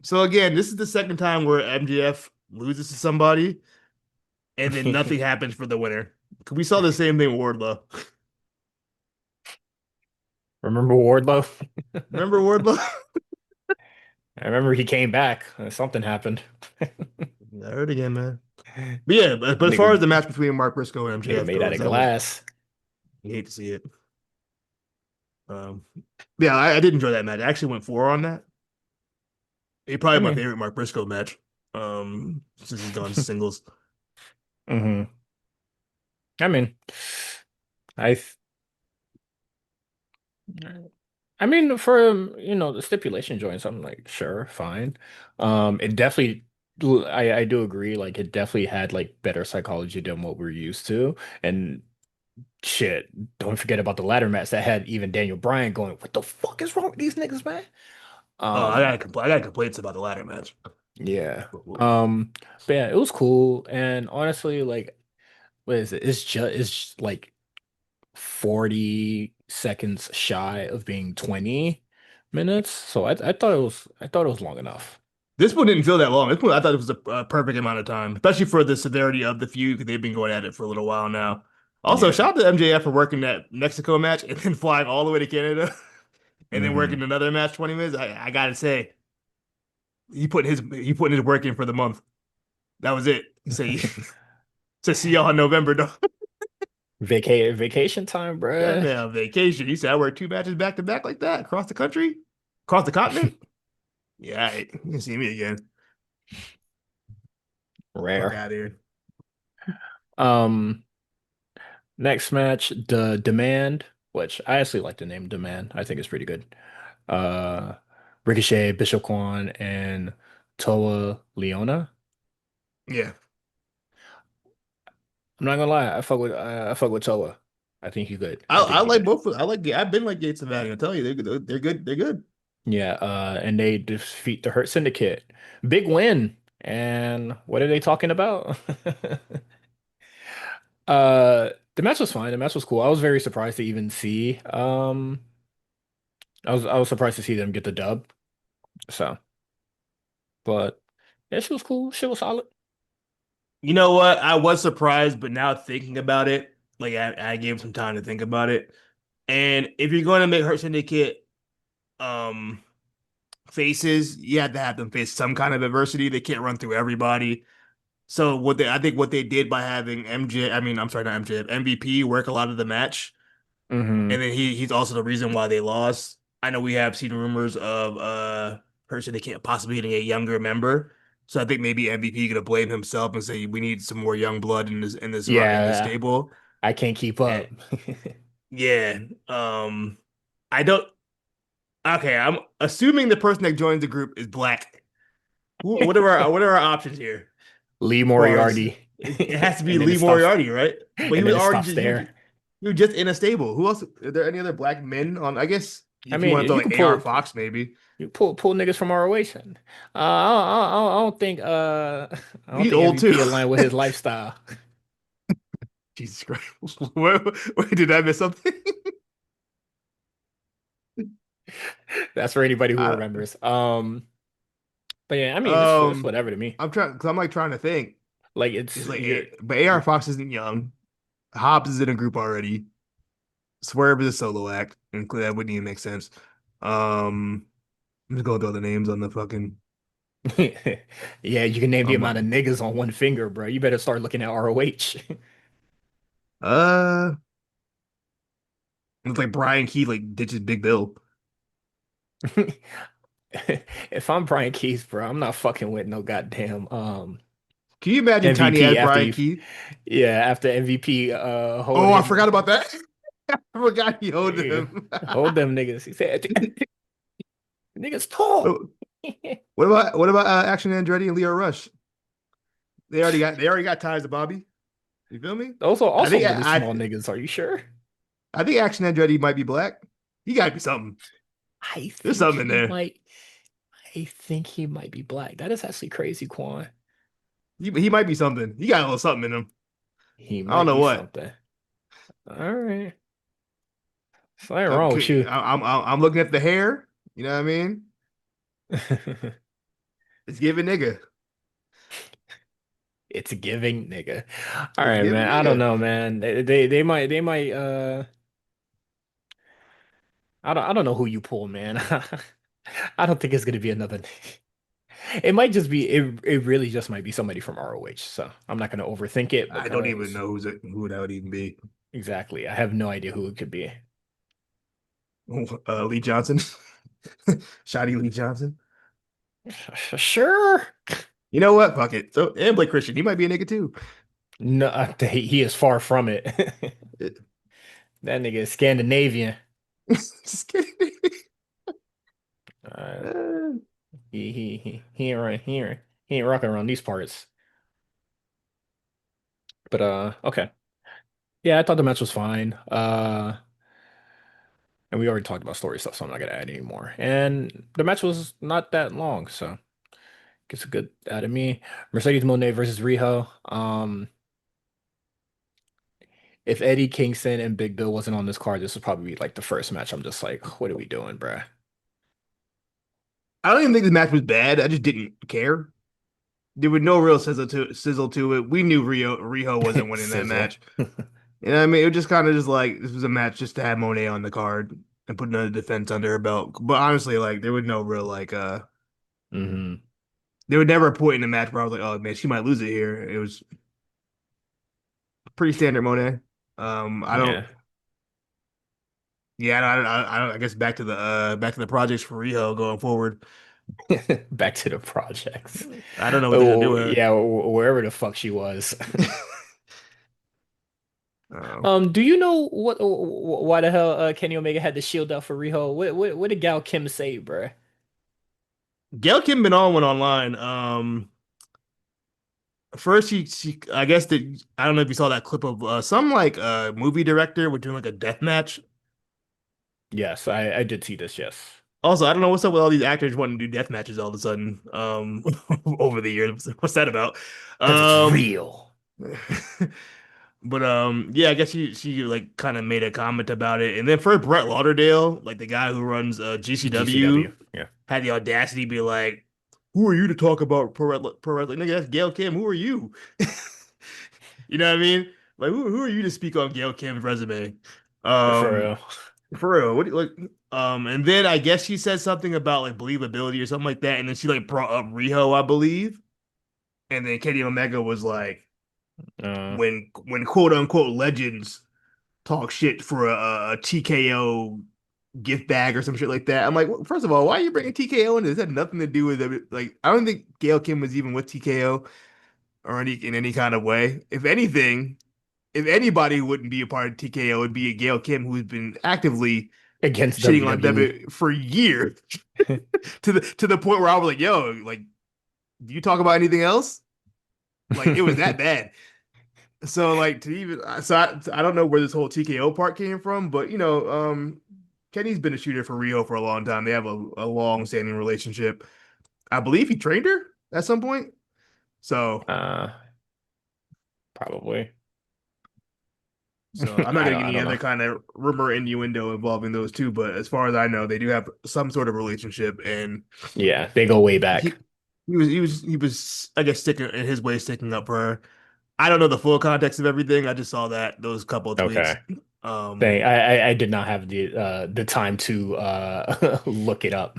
So again, this is the second time where MJF loses to somebody, and then nothing happens for the winner. We saw the same thing with Wardlow. Remember Wardlow? Remember Wardlow? I remember he came back. Something happened. I heard again, man. But yeah, but as far Nigga, as the match between Mark Briscoe and nigga MJF made out goes, of that was glass. you hate to see it. Um, yeah, I did enjoy that match. I actually went 4 on that. He I probably my mean, favorite Mark Briscoe match. Since he's done singles. hmm I mean, I, th- I mean, for the stipulation joint, something like sure, fine. It definitely, I do agree. Like, it definitely had like better psychology than what we're used to, and shit. Don't forget about the ladder match that had even Daniel Bryan going, "What the fuck is wrong with these niggas, man?" Oh, Um, I got complaints about the ladder match. yeah. Well, But yeah, it was cool, and honestly, like, what is it? It's like 40 seconds shy of being 20 minutes. So I thought it was long enough. this one didn't feel that long. This one I thought it was a perfect amount of time, especially for the severity of the feud because they've been going at it for a little while now. Also, Yeah. shout out to MJF for working that Mexico match and then flying all the way to Canada and then Hmm. working another match 20 minutes. I gotta say, he putting his work in for the month. That was it. He said, to see y'all in November, though. Vacation time, That bruh. man on vacation. He said, I worked 2 matches back to back like that across the country, across the continent. Yeah, you can see me again. Fuck Rare. out of here. Um, Next match, the Demand, which I actually like the name Demand. I think it's pretty good. Uh, Ricochet, Bishop Quan, and Toa Leona. Yeah. I'm not gonna lie, I fuck with Toa. I think he's good. I, I think I he's like good. both of, I like I've been like Gates and Valley. I tell you, they're good. They're good. Yeah, and they defeat the Hurt Syndicate. Big win. And what are they talking about? The match was fine. The match was cool. I was very surprised to even see I was surprised to see them get the dub. So, but yeah, she was cool. She was solid. You know what? I was surprised, but now thinking about it, like I gave some time to think about it. And if you're going to make Hurt Syndicate um faces, you have to have them face some kind of adversity. They can't run through everybody. So I think what they did by having MJ, I mean, I'm sorry, not MJ, MVP work a lot of the match, and Hmm. then he's also the reason why they lost. I know we have seen rumors of person they can't possibly getting a younger member. So I think maybe MVP gonna blame himself and say we need some more young blood in this Yeah, stable. I can't keep And up. yeah, I don't. Okay, I'm assuming the person that joins the group is black. What are our options here? Lee As far as Moriarty. it has to be And then it Lee stops Moriarty, right? But he and then was it already stops just there. he was just in a stable. Who else? Are there any other black men on? I guess I if you mean, want to throw you like could AR pull Fox, maybe. you pull niggas from ROH. I don't think I don't He's think old too. MVP aligned with his lifestyle. Jesus Christ! Wait, did I miss something? That's for anybody who I, remembers. But yeah, I mean, it's Um, whatever to me. I'm trying because I'm like trying to think. Like It's it's like, you're but AR Fox isn't young. Hobbs is in a group already. Swerve is a solo act, and that wouldn't even make sense. Um, I'm just going through all the names on the fucking yeah, you can name the on my amount of niggas on one finger, bro. You better start looking at ROH. uh. It's like Brian Keith like ditches Big Bill. If I'm Brian Keith, bro, I'm not fucking with no goddamn Can you imagine tiny ass MVP after Brian you, Keith? yeah, after MVP hold Oh, I him, forgot about that. I forgot he owed yeah, him. hold them niggas. He said, niggas talk. What about Action Andretti and Leo Rush? They already got ties to Bobby. You feel me? Those are I also think really I small niggas. Are you sure? I think Action Andretti might be black. He got to be something. I There's think something in he there. might. I think he might be black. That is actually crazy, Quan. He might be something. He got a little something in him. He I don't might know be what. something. All right. Something wrong with Okay, you. I'm looking at the hair. You know what I mean? It's giving nigga. It's a giving, nigga. All It's right, giving man. I don't nigga. know, man. They might I don't know who you pull, man. I don't think it's gonna be another. It might just be it really just might be somebody from ROH. So I'm not gonna overthink it I don't even because know who that would even be. exactly. I have no idea who it could be. Lee Johnson. Shotty Lee Johnson. Sure. You know what? Fuck it. So and Blake Christian, he might be a nigga too. No, he is far from it. That nigga is Scandinavian. Just kidding. Uh, he ain't right here. He ain't rocking around these parts. But okay. Yeah, I thought the match was fine. And we already talked about story stuff, so I'm not gonna add anymore. And the match was not that long, so gets a good out of me. Mercedes Moné versus Riho. If Eddie Kingston and Big Bill wasn't on this card, this would probably be like the first match. I'm just like, what are we doing, bruh? I don't even think this match was bad. I just didn't care. There was no real sizzle to it. We knew Riho wasn't winning that Sizzle. match. You know what I mean? It was just kind of just like this was a match just to have Monet on the card and put another defense under her belt. But honestly, like there was no real Hmm. there was never a point in the match where I was like, oh man, she might lose it here. It was pretty standard Monet. I don't Yeah. yeah, I guess back to the projects for Riho going forward. Back to the projects. I don't know what they're gonna do Oh, with her. yeah, wherever the fuck she was. Uh, Do you know why the hell Kenny Omega had the shield out for Riho? What did Gal Kim say, bruh? Gail Kim been on one online. First she I guess that I don't know if you saw that clip of some like movie director were doing like a death match. Yes, I did see this, yes. Also, I don't know what's up with all these actors wanting to do death matches all of a sudden over the years. What's that about? Because it's Um real. but yeah, I guess she like kind of made a comment about it. And then for Brett Lauderdale, like the guy who runs GCW. GCW, Yeah. had the audacity to be like, "Who are you to talk about pro wrestling? Nigga, that's Gail Kim. Who are you?" You know what I mean? Like, who are you to speak on Gail Kim's resume? For Um, real. for real, what do you like? And then I guess she said something about like believability or something like that, and then she like brought up Riho, I believe, and then Kenny Omega was like, Uh, when quote unquote legends talk shit for a TKO gift bag or some shit like that. I'm like, well, first of all, why are you bringing TKO in? This had nothing to do with it. Like, I don't think Gail Kim was even with TKO or in any kind of way. If anything, if anybody wouldn't be a part of TKO, it'd be Gail Kim, who's been actively against shitting on WWE. Devitt for years to the point where I was like, yo, like, do you talk about anything else? Like, it was that bad. So like to even I don't know where this whole TKO part came from, but Kenny's been a shooter for Rio for a long time. They have a long-standing relationship. I believe he trained her at some point. So Uh, Probably. I'm not gonna I get any don't other know. kind of rumor innuendo involving those two, but as far as I know, they do have some sort of relationship, and Yeah, they go way he back. he was I guess sticking in his way, sticking up for her. I don't know the full context of everything. I just saw that those couple of tweets. Okay. Um, I did not have the time to look it up.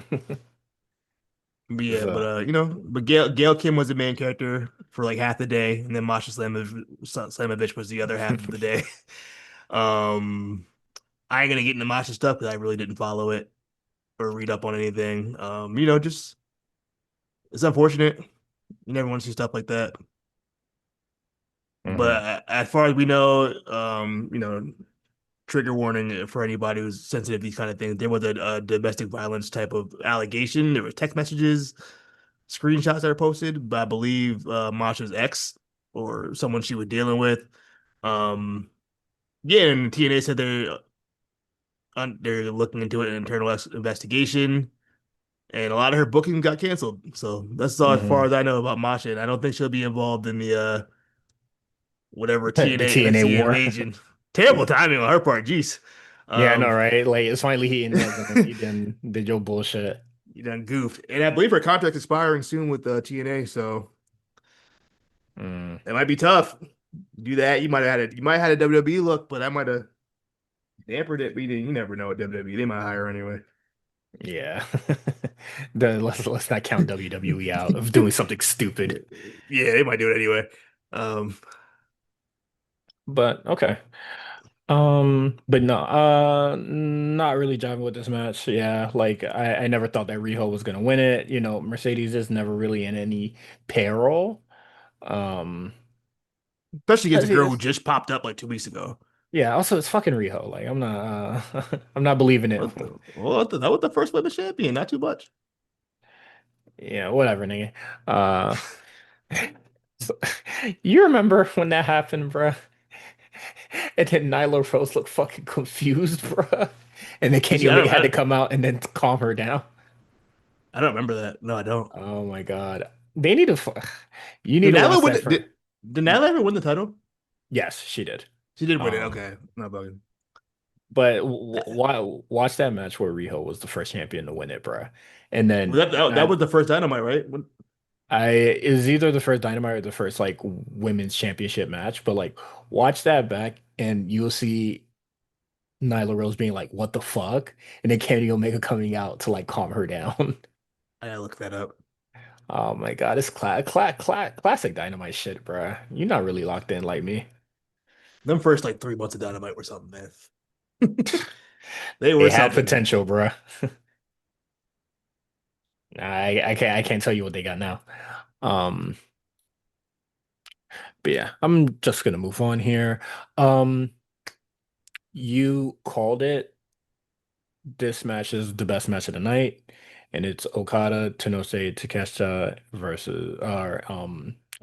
but yeah, but So but Gail Kim was the main character for like half the day, and then Masha Slamovich was the other half of the day. Um, I ain't gonna get into Masha stuff because I really didn't follow it or read up on anything. Just it's unfortunate. You never want to see stuff like that. hmm But as far as we know, trigger warning for anybody who's sensitive to these kind of things. There was a domestic violence type of allegation. There were text messages, screenshots that were posted by, I believe, Masha's ex or someone she was dealing with. Um, yeah, and TNA said they're looking into an internal investigation, and a lot of her booking got canceled. So that's all as far hmm as I know about Masha, and I don't think she'll be involved in the whatever The TNA TNA NXT war. invasion. Terrible timing on her part. Jeez. Yeah, I know, Um, right? Like it's finally heating up, and then you did your bullshit. You done goofed. And I believe her contract's expiring soon with TNA, so Mm, it might be tough. Do that. You might have had a WWE look, but that might have dampened it. But you never know at WWE. They might hire anyway. yeah. Let's not count WWE out of doing something stupid. Yeah, they might do it anyway. Um, But okay. But no, not really jiving with this match. Yeah, like I never thought that Riho was gonna win it. You know, Mercedes is never really in any peril. Um, Especially against a girl who it's, just popped up like 2 weeks ago. yeah, also it's fucking Riho. Like I'm not I'm not believing it. That was the first women's champion, not too much. Yeah, whatever, nigga. Uh so- you remember when that happened, bruh? And then Nyla Rose looked fucking confused, bruh. And then Kenny See, Omega had to come out and then calm her down. I don't remember that. No, I don't. Oh my God. They need to you need Did to watch Nyla win? that for Did Nyla ever win the title? yes, she did. She did win it. Um, Okay, not bugging. but why watch that match where Riho was the first champion to win it, bruh. And then That was the first Dynamite, right? I is either the first Dynamite or the first like women's championship match, but like watch that back and you'll see Nyla Rose being like, "What the fuck?" and then Kenny Omega coming out to like calm her down. I gotta look that up. Oh my God, it's classic Dynamite shit, bruh. You're not really locked in like me. Them first like 3 months of Dynamite were something, man. They They were had something. potential, bruh. I can't tell you what they got now. Um, but yeah, I'm just gonna move on here. Um, you called it. This match is the best match of the night, and it's Okada, Tenose Takeshita versus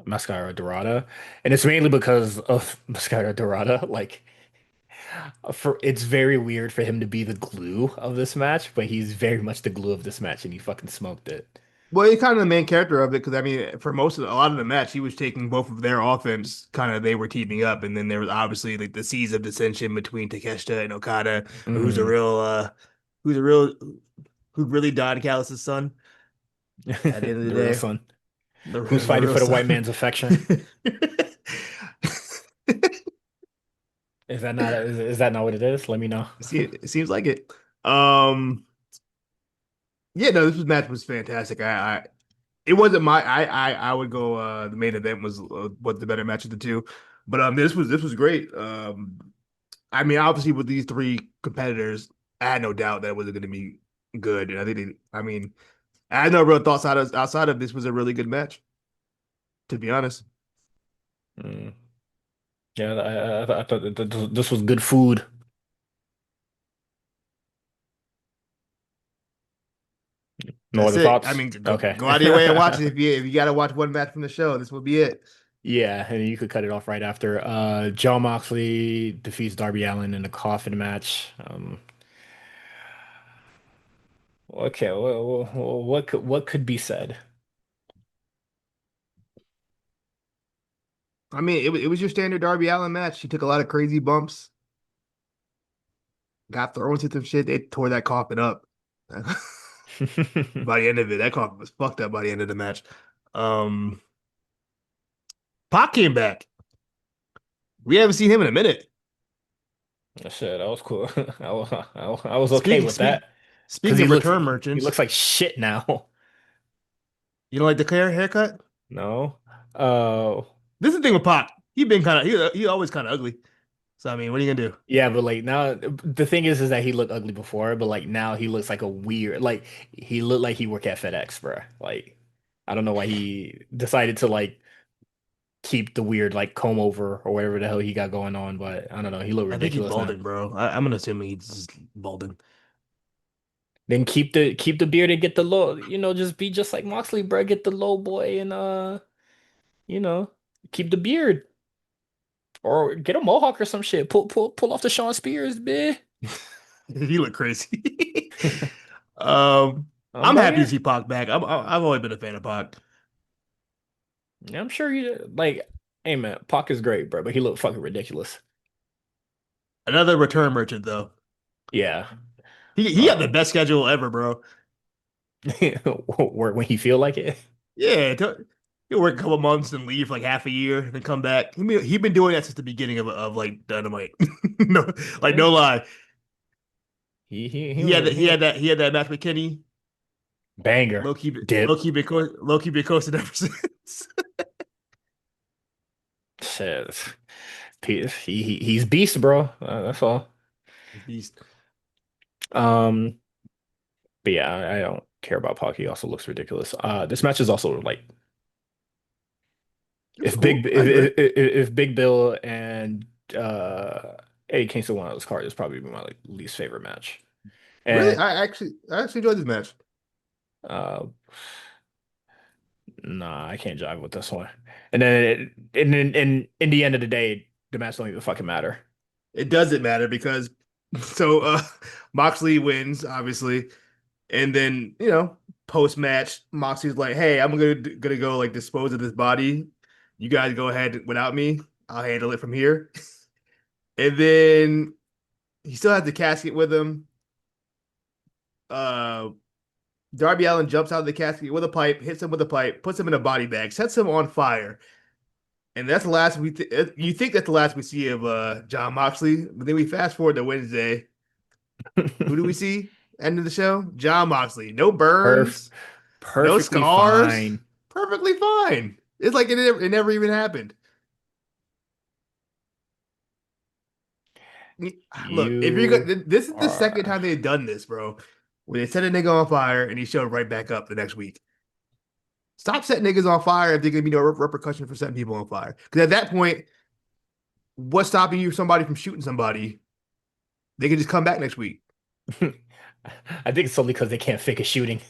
Mascara Dorada, and it's mainly because of Mascara Dorada. Like, for it's very weird for him to be the glue of this match, but he's very much the glue of this match, and he fucking smoked it. Well, he's kind of the main character of it because I mean, for a lot of the match, he was taking both of their offense. Kind of, they were teaming up, and then there was obviously like the seas of dissension between Takeshita and Okada, who's a hmm real, who's a real, who really Don Callis' son. At the end of the The real day, son, the who's the fighting real for the son. white man's affection. Is that not what it is? Let me know. See, it seems like it. Um, yeah, no, match was fantastic. It wasn't I would go. The main event was the better match of the two, but this was great. I mean, obviously with these three competitors, I had no doubt that it was going to be good, and I think I mean, I had no real thoughts outside of this was a really good match, to be honest. Mm. Yeah, I thought that this was good food. No That's other it. I thoughts? mean, Okay. go out of your way and watch it if you got to watch one match from the show. This will be it. Yeah, and you could cut it off right after. John Moxley defeats Darby Allin in a coffin match. Okay, what could be said? I mean, it was your standard Darby Allin match. He took a lot of crazy bumps, got thrown into some shit. They tore that coffin up. By the end of it, that coffin was fucked up by the end of the match. Um, Pac came back. We haven't seen him in a minute. Shit, that was cool. I was okay Speaking with that speak because speaking of return he merchants, looks like shit now. you don't like the haircut? No. Uh, This is the thing with Pac. He been kind of he always kind of ugly. So I mean, what are you gonna do? yeah, but like now the thing is that he looked ugly before, but like now he looks like a weird like he looked like he worked at FedEx, bro. Like I don't know why he decided to like keep the weird like comb over or whatever the hell he got going on, but I don't know, he looked I think he's ridiculous now. balding, bro. I'm gonna assume he's just balding. Then keep the beard and get the low, just be just like Moxley, bro. Get the low boy and you know, keep the beard or get a mohawk or some shit. Pull off the Shawn Spears, bitch. He look crazy. Um, I'm Bro, happy to yeah. see Pac back. I've always been a fan of Pac. Yeah, I'm sure you like. Hey man, Pac is great, bro, but he looked fucking ridiculous. Another return merchant though. Yeah. He got the Um, best schedule ever, bro. work when he feel like it. Yeah, he'll work a couple months and leave for like half a year and then come back. He been doing that since the beginning of like Dynamite. No, like Yeah. no lie. He He had that match with Kenny. banger dip. Low key been coasting ever since. Shit. He's beast, bro. That's all. Beast. Um, but yeah, I don't care about Pac. He also looks ridiculous. This match is also like It was cool. I enjoyed it. If Big Bill and uh Eddie Kingston won on this card, it's probably my like least favorite match. Really, And I actually enjoyed this match. uh nah, I can't jive with this one. And then in the end of the day, the match don't even fucking matter. It doesn't matter because so Moxley wins, obviously, and then post match, Moxley's like, "Hey, I'm gonna go like dispose of this body. You guys go ahead without me. I'll handle it from here." And then he still has the casket with him. Uh, Darby Allin jumps out of the casket with a pipe, hits him with a pipe, puts him in a body bag, sets him on fire. And that's the last you think that's the last we see of John Moxley, but then we fast forward to Wednesday. Who do we see? End of the show? John Moxley. No Perf burns, no perfectly scars. fine. Perfectly fine. It's like it never even happened. Look, if you're You good, this is the second are time they've done this, bro. When they set a nigga on fire and he showed right back up the next week. Stop setting niggas on fire if there's gonna be no repercussion for setting people on fire. Because at that point, what's stopping you somebody from shooting somebody? They can just come back next week. I think it's only because they can't fake a shooting.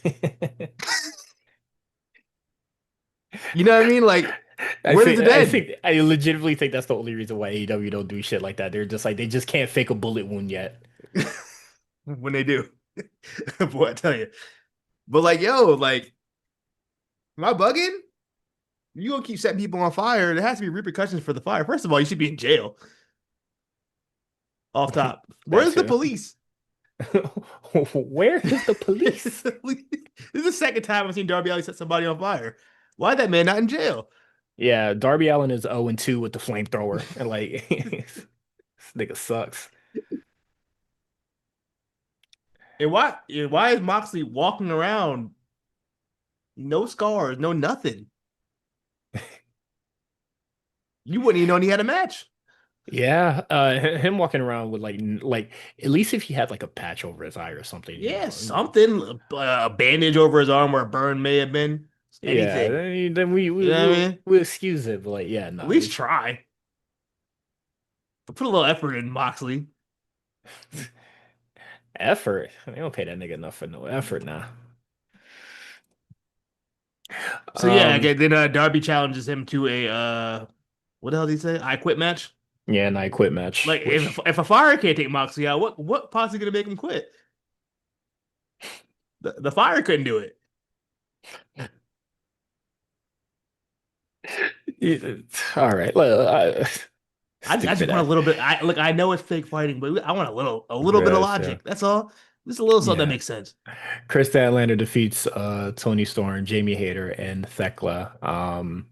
You know what I mean? Like, where does it end? I legitimately think that's the only reason why AEW don't do shit like that. They're just like they just can't fake a bullet wound yet. When they do. Boy, I tell you. But like, yo, like, am I bugging? You gonna keep setting people on fire? There has to be repercussions for the fire. First of all, you should be in jail. Off top. That Where's the too. police? Where is the police? This is the second time I've seen Darby Allin set somebody on fire. Why that man not in jail? Yeah, Darby Allin is 0-2 with the flamethrower. And like this nigga sucks. And why is Moxley walking around no scars, no nothing? You wouldn't even know he had a match. Yeah, him walking around with like at least if he had like a patch over his eye or something. Yeah, something. A bandage over his arm where a burn may have been. Yeah, Anything. then You know what I mean? we'll excuse it, but like yeah, At no, least try. Put a little effort in Moxley. effort. They don't pay that nigga enough for no effort now. So yeah, Um, okay, then Darby challenges him to a what the hell did he say? I quit match. yeah, and I quit match, Like which if a fire can't take Moxley out, what possibly gonna make him quit? The fire couldn't do it. all right. Well, I just stupid want a ass. little bit. I know it's fake fighting, but I want a little bit of Yeah. logic. That's all. Just a little something that Yeah. makes sense. Chris Statlander defeats Tony Storm, Jamie Hayter, and Thekla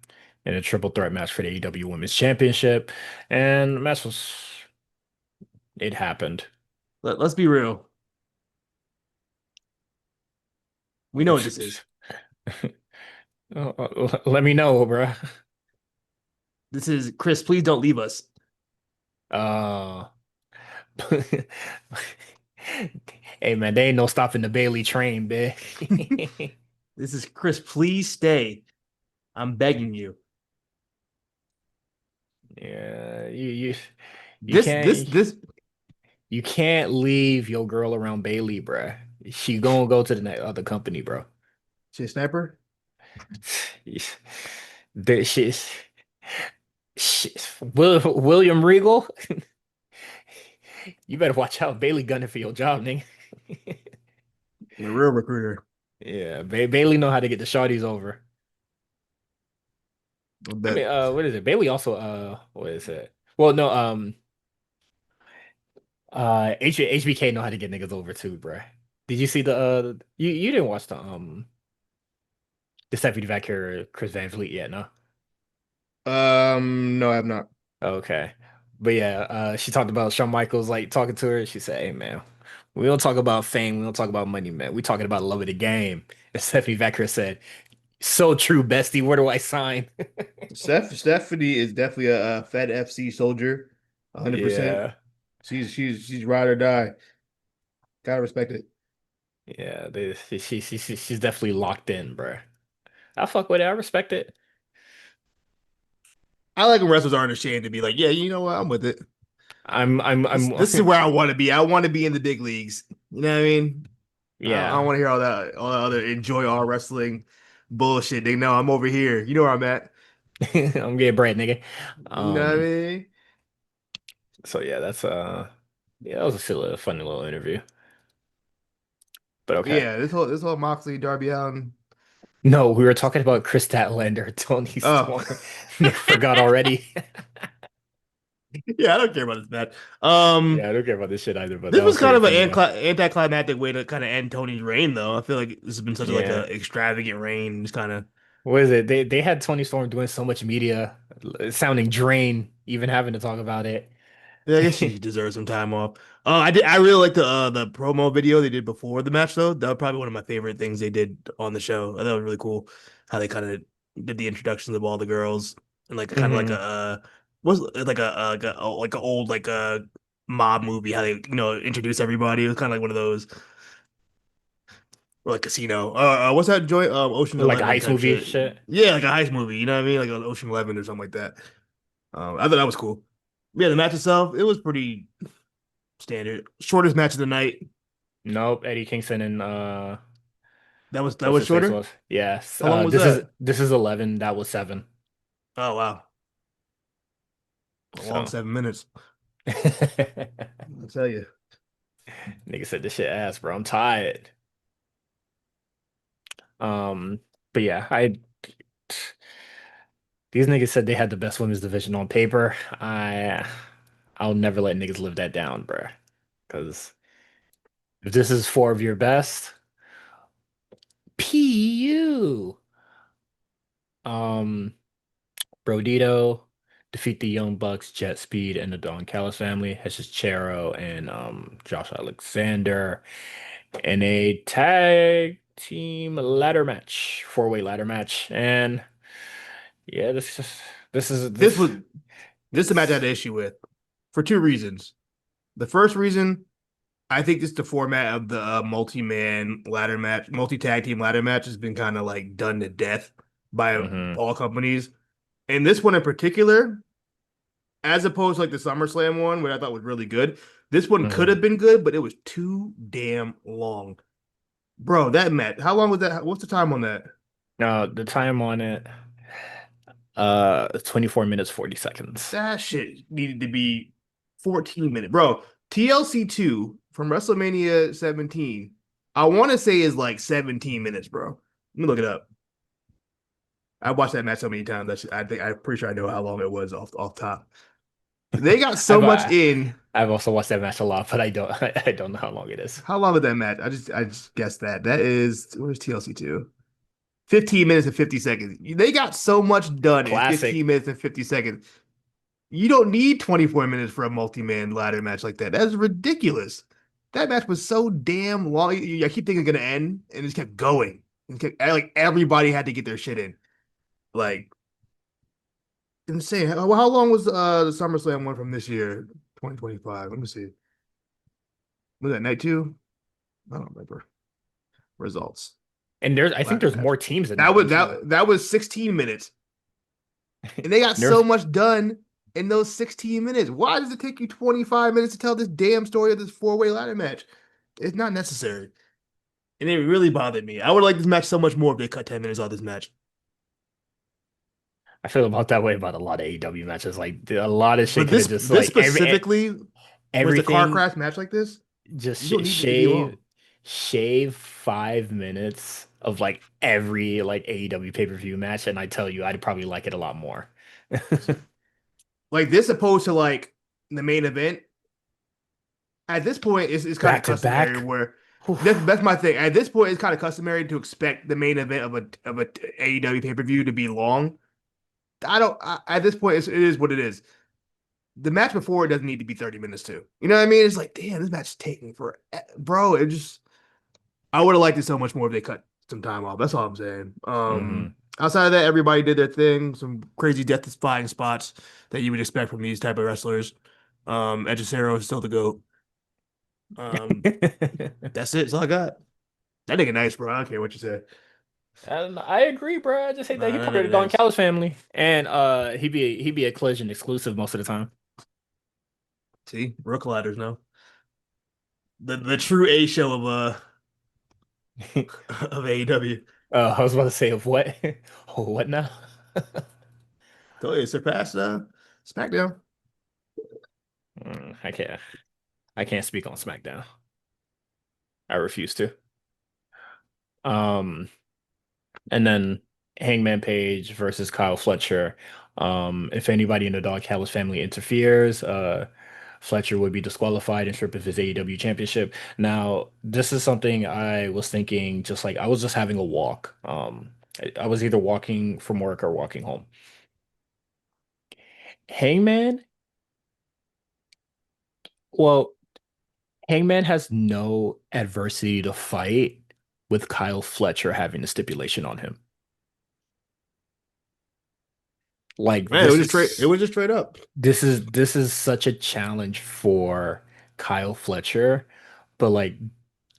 in a triple threat match for the AEW Women's Championship. And the match was it happened. Let's be real. We know what this is. Let me know, bro. This is Chris. Please don't leave us. Uh, hey man, they ain't no stopping the Bailey train, bitch. This is Chris. Please stay. I'm begging you. Yeah, you This this can't this you can't leave your girl around Bailey, bruh. She gonna go to the other company, bro. shit sniper. That William Regal, you better watch out. Bailey gunning for your job, nigga. The real recruiter. Yeah, Bailey know how to get the shorties over. I I bet. mean, what is it? Bailey also, what is it? Well, no, HBK know how to get niggas over too, bruh. Did you see you didn't watch the Stephanie Vaquer Chris Van Vliet yet, no? No, I have not. Okay. But yeah, she talked about Shawn Michaels like talking to her. She said, "Hey man, we don't talk about fame, we don't talk about money, man. We talking about love of the game." And Stephanie Vaquer said, "So true, bestie. Where do I sign?" Stephanie is definitely a Fed FC soldier, 100%. Yeah. She's ride or die. Gotta respect it. Yeah, she's definitely locked in, bruh. I fuck with it. I respect it. I like when wrestlers aren't ashamed to be like, yeah, you know what, I'm with it. I'm This is where I want to be. I want to be in the big leagues. You know what I mean? I don't yeah. want to hear all that other enjoy all wrestling bullshit. They know I'm over here. You know where I'm at. I'm getting bread, nigga. You know what I Um, mean? so yeah, that's yeah, that was a silly, funny little interview. But okay. Yeah, this whole Moxley Darby Allin. No, we were talking about Chris Statlander, Tony Oh, Storm. Nigga forgot already. yeah, I don't care about this match. Yeah, I don't care about this shit either, but This that was was kind pretty of an funny though. anticlimactic way to kind of end Tony's reign, though. I feel like this has been such like Yeah. a extravagant reign. Just kind of, What is it? They had Tony Storm doing so much media, sounding drained, even having to talk about it. yeah, I guess she deserves some time off. I really like the promo video they did before the match, though. That was probably one of my favorite things they did on the show. I thought it was really cool how they kind of did the introductions of all the girls and like kind of like Hmm. was like a old like a mob movie how they introduce everybody. It was kind of like one of those. Or like Casino. What's that joint? Ocean's Like a 11 heist type movie shit. shit. Yeah, like a heist movie. You know what I mean? Like an Ocean 11 or something like that. I thought that was cool. Yeah, the match itself, it was pretty standard. Shortest match of the night. Nope, Eddie Kingston and That what's was his face shorter. was. Yes. How long was This is that? 11, that was 7. Oh wow, a long So 7 minutes. nigga I'll tell you. said this shit ass, bro. I'm tired. Um, but yeah, I these niggas said they had the best women's division on paper. I'll never let niggas live that down, bruh. Because if this is 4 of your best, PU. Um, Brodito defeat the Young Bucks, Jet Speed, and the Don Callis family. Chero and Josh Alexander in a tag team ladder match, 4-way ladder match. And yeah, this is This this was this is a match I had an issue with for two reasons. The first reason, I think this the format of the multi-man ladder match, multi-tag team ladder match has been kind of like done to death by hmm all companies. And this one in particular, as opposed to like the SummerSlam one, which I thought was really good. This one could hmm have been good, but it was too damn long. Bro, that match, how long was that? What's the time on that? The time on it, 24 minutes, 40 seconds. That shit needed to be 14 minutes. Bro, TLC 2 from WrestleMania 17, I want to say is like 17 minutes, bro. Let me look it up. I watched that match so many times. I'm pretty sure I know how long it was off top. They got so I've much in. I've also watched that match a lot, but I don't I don't know how long it is. How long is that match? I just guessed that. That is where's TLC 2? 15 minutes and 50 seconds. They got so much done in 15 Classic. minutes and 50 seconds. You don't need 24 minutes for a multi-man ladder match like that. That's ridiculous. That match was so damn long. I keep thinking it's gonna end, and it just kept going. Like everybody had to get their shit in. Like insane. How long was the SummerSlam one from this year, 2025? Let me see. Was that night two? I don't remember results. And I think Ladder there's match. more teams in That that was one too. that was 16 minutes, and they got There's so much done in those 16 minutes. Why does it take you 25 minutes to tell this damn story of this four-way ladder match? It's not necessary. And it really bothered me. I would like this match so much more if they cut 10 minutes off this match. I feel about that way about a lot of AEW matches. Like a lot of shit But could have just this like specifically was a car everything crash match like this. just You don't need it to be shave long. 5 minutes of like every like AEW pay-per-view match, and I tell you, I'd probably like it a lot more. Like this opposed to like the main event. At this point, it's kind of Back to customary back. where Oof. that's my thing. At this point, it's kind of customary to expect the main event of a AEW pay-per-view to be long. At this point, it is what it is. The match before it doesn't need to be 30 minutes too. You know what I mean? It's like, damn, this match is taking for bro. It just I would have liked it so much more if they cut some time off. That's all I'm saying. Hmm. Outside of that, everybody did their thing. Some crazy death-defying spots that you would expect from these type of wrestlers. Edge is still the GOAT. Um, that's it. That's all I got. That nigga nice, bro. I don't care what you say. And I agree, bro. I just hate that Nah, he that part of the nigga Don nice. Callis family, and he'd be a Collision exclusive most of the time. See, Brook Ladders now. The true A show of AEW. I was about to say of what? Oh, what now? Told you, it surpassed SmackDown. I can't. I can't speak on SmackDown. I refuse to. Um, and then Hangman Page versus Kyle Fletcher. If anybody in the Dog Callis family interferes, Fletcher would be disqualified and stripped of his AEW championship. Now, this is something I was thinking, just like I was just having a walk. I was either walking from work or walking home. Hangman, well, Hangman has no adversity to fight with Kyle Fletcher having a stipulation on him. Like Man, it was just straight up. this is such a challenge for Kyle Fletcher, but like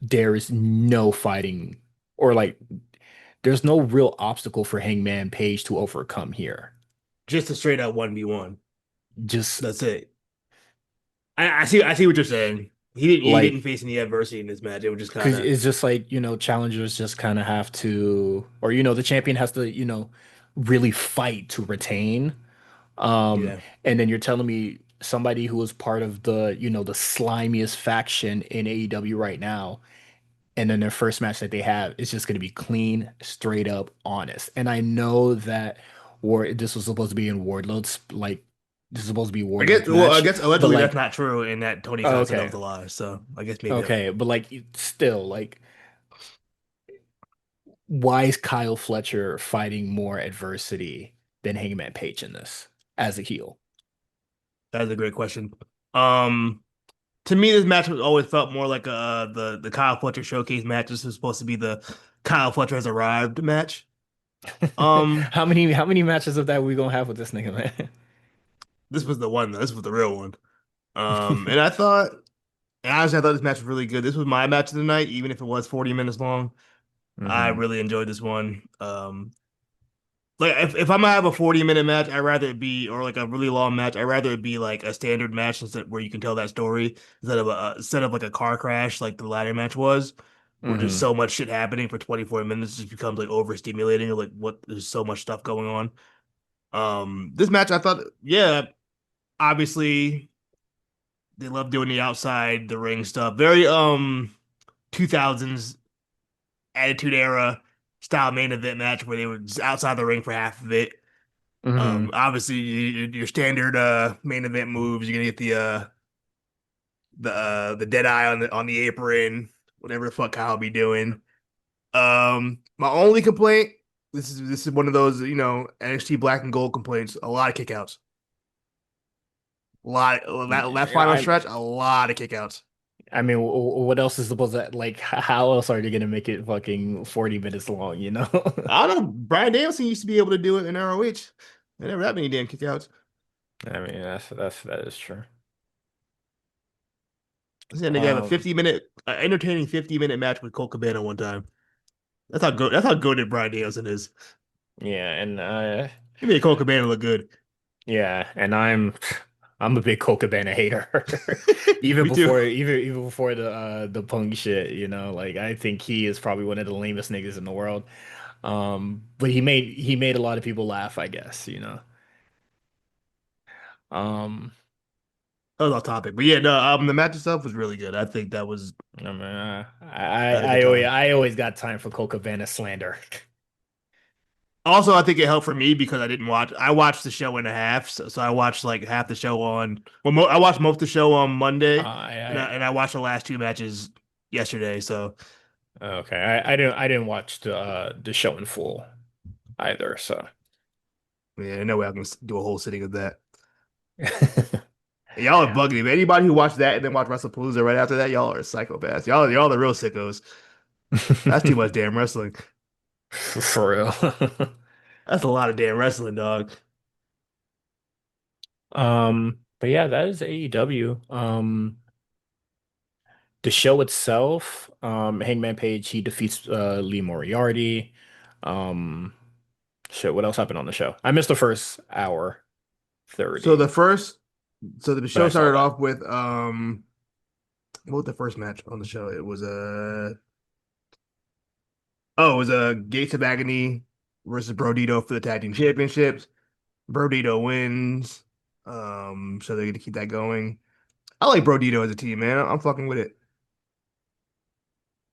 there is no fighting or like there's no real obstacle for Hangman Page to overcome here. Just a straight up 1v1. Just That's it. I see what you're saying. He didn't like face any adversity in this match. It was just kind because of it's just like, challengers just kind of have to, or the champion has to, really fight to retain. Um, yeah. and then you're telling me somebody who is part of the slimiest faction in AEW right now, and then their first match that they have is just going to be clean, straight up, honest. And I know that this was supposed to be in Wardlow's like this is supposed to be Wardlow's I match, guess but allegedly that's like, not true, and that Tony oh, Khan said that okay, was a lie. So I guess maybe that's okay, true. but like still, like, why is Kyle Fletcher fighting more adversity than Hangman Page in this as a heel? That's a great question. Um, to me, this match was always felt more like the Kyle Fletcher showcase match. This was supposed to be the Kyle Fletcher has arrived match. Um, How many matches of that are we gonna have with this nigga, man? this was the one. This was the real one. And I thought, honestly, I thought this match was really good. This was my match of the night, even if it was 40 minutes long. I Hmm. really enjoyed this one. Like if I'm gonna have a 40-minute match, I'd rather it be or like a really long match. I'd rather it be like a standard match instead where you can tell that story instead of like a car crash like the ladder match was, where there's Hmm. so much shit happening for 24 minutes, it just becomes like overstimulating or like what there's so much stuff going on. This match I thought, yeah, obviously they love doing the outside the ring stuff. Very 2000s Attitude Era style main event match where they were just outside the ring for half of it. Hmm. Obviously your standard main event moves. You're gonna get the dead eye on the apron, whatever the fuck Kyle be doing. My only complaint, this is one of those, NXT black and gold complaints. A lot of kickouts. A lot that final I stretch, a lot of kickouts. I mean, what else is supposed to like? How else are they gonna make it fucking 40 minutes long? You know? I don't know. Brian Danielson used to be able to do it in ROH. They never had many damn kickouts. I mean, that is true. Then they have a Um, 50-minute, entertaining 50-minute match with Colt Cabana one time. That's how good Brian Danielson is. yeah, and He made Colt Cabana look good. yeah, and I'm a big Coca Cabana hater. Me too. Even before the punk shit, you know, like I think he is probably one of the lamest niggas in the world. But he made a lot of people laugh, I guess, you know. Um, That was off topic, but yeah, no, the match itself was really good. I think that was I mean, I had a good time. I always got time for Coca Cabana slander. Also, I think it helped for me because I didn't watch. I watched the show in a half, so I watched like half the show on. Well, I watched most of the show on Monday, and I I watched the last two matches yesterday. So okay. I didn't watch the show in full either, so yeah, no way I can do a whole sitting of that. Y'all are bugging me. Anybody who watched that and then watched WrestlePalooza right after that, y'all are psychopaths. Y'all the real sickos. That's too much damn wrestling. for real. That's a lot of damn wrestling, dog. But yeah, that is AEW. The show itself, Hangman Page, he defeats Lee Moriarty. Um, shit, what else happened on the show? I missed the first hour So 30, the first, so the but show I saw started that. off with what was the first match on the show? It was oh, it was a Gates of Agony versus Brodito for the tag team championships. Brodito wins. So they're gonna keep that going. I like Brodito as a team, man. I'm fucking with it.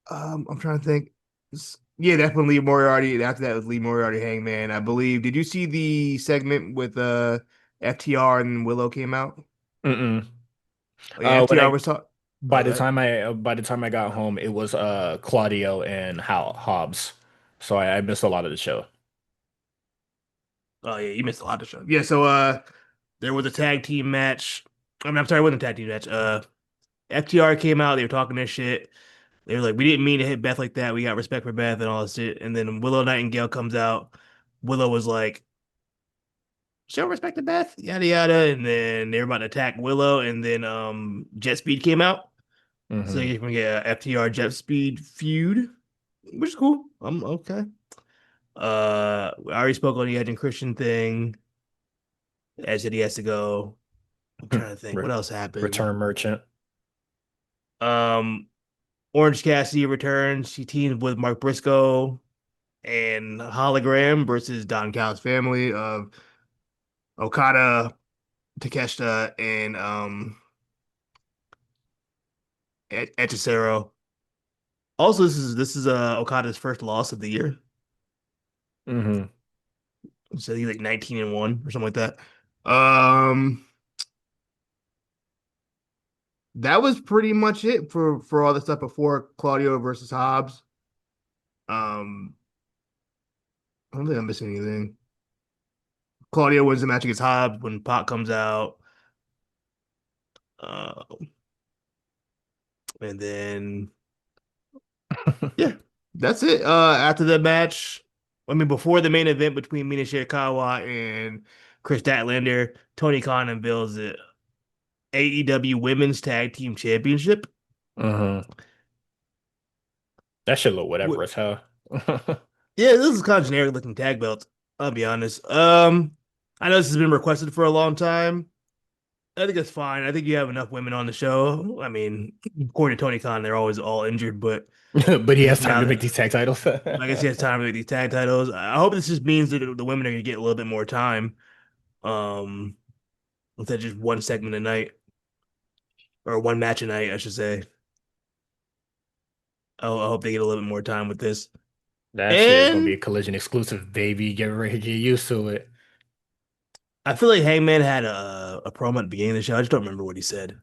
I'm trying to think. Yeah, definitely Lee Moriarty. And after that was Lee Moriarty Hangman, I believe. Did you see the segment with FTR and Willow came out? Mm-mm. Oh yeah, When FTR I was talking. By Oh, the that. time I got home, it was Claudio and Hobbs, so I missed a lot of the show. Oh yeah, you missed a lot of show. Yeah, so there was a tag team match. I'm sorry, it wasn't a tag team match. FTR came out, they were talking their shit. They were like, we didn't mean to hit Beth like that. We got respect for Beth and all this shit. And then Willow Nightingale comes out. Willow was like, show respect to Beth, yada yada. And then they were about to attack Willow, and then Jet Speed came out. So Hmm. you can get a FTR Jet Speed feud, which is cool. I'm okay. I already spoke on the Edge and Christian thing. Edge said he has to go. I'm trying to think Re what else happened. Return Merchant. Um, Orange Cassidy returns. She teams with Mark Briscoe and Hologram versus Don Callis family of Okada, Takeshita, and Hechicero. Also, this is Okada's first loss of the year. Hmm. So he's like 19-1 or something like that. Um, that was pretty much it for all the stuff before Claudio versus Hobbs. Um, I don't think I'm missing anything. Claudio wins the match against Hobbs when Pac comes out. Uh, and then yeah, that's it. After the match, I mean, before the main event between Mina Shirakawa and Chris Statlander, Tony Khan unveils the AEW Women's Tag Team Championship. Hmm. That should look Wh- whatever as hell. Yeah, this is kind of generic looking tag belts. I'll be honest. I know this has been requested for a long time. I think it's fine. I think you have enough women on the show. I mean, according to Tony Khan, they're always all injured, but But he I has guess time now to make that these tag titles. I guess he has time to make these tag titles. I hope this just means that the women are gonna get a little bit more time. Um, instead of just one segment a night or one match a night, I should say. I hope they get a little bit more time with this. That shit is gonna be And a Collision exclusive, baby. Get ready, get used to it. I feel like Hangman had a promo at the beginning of the show. I just don't remember what he said.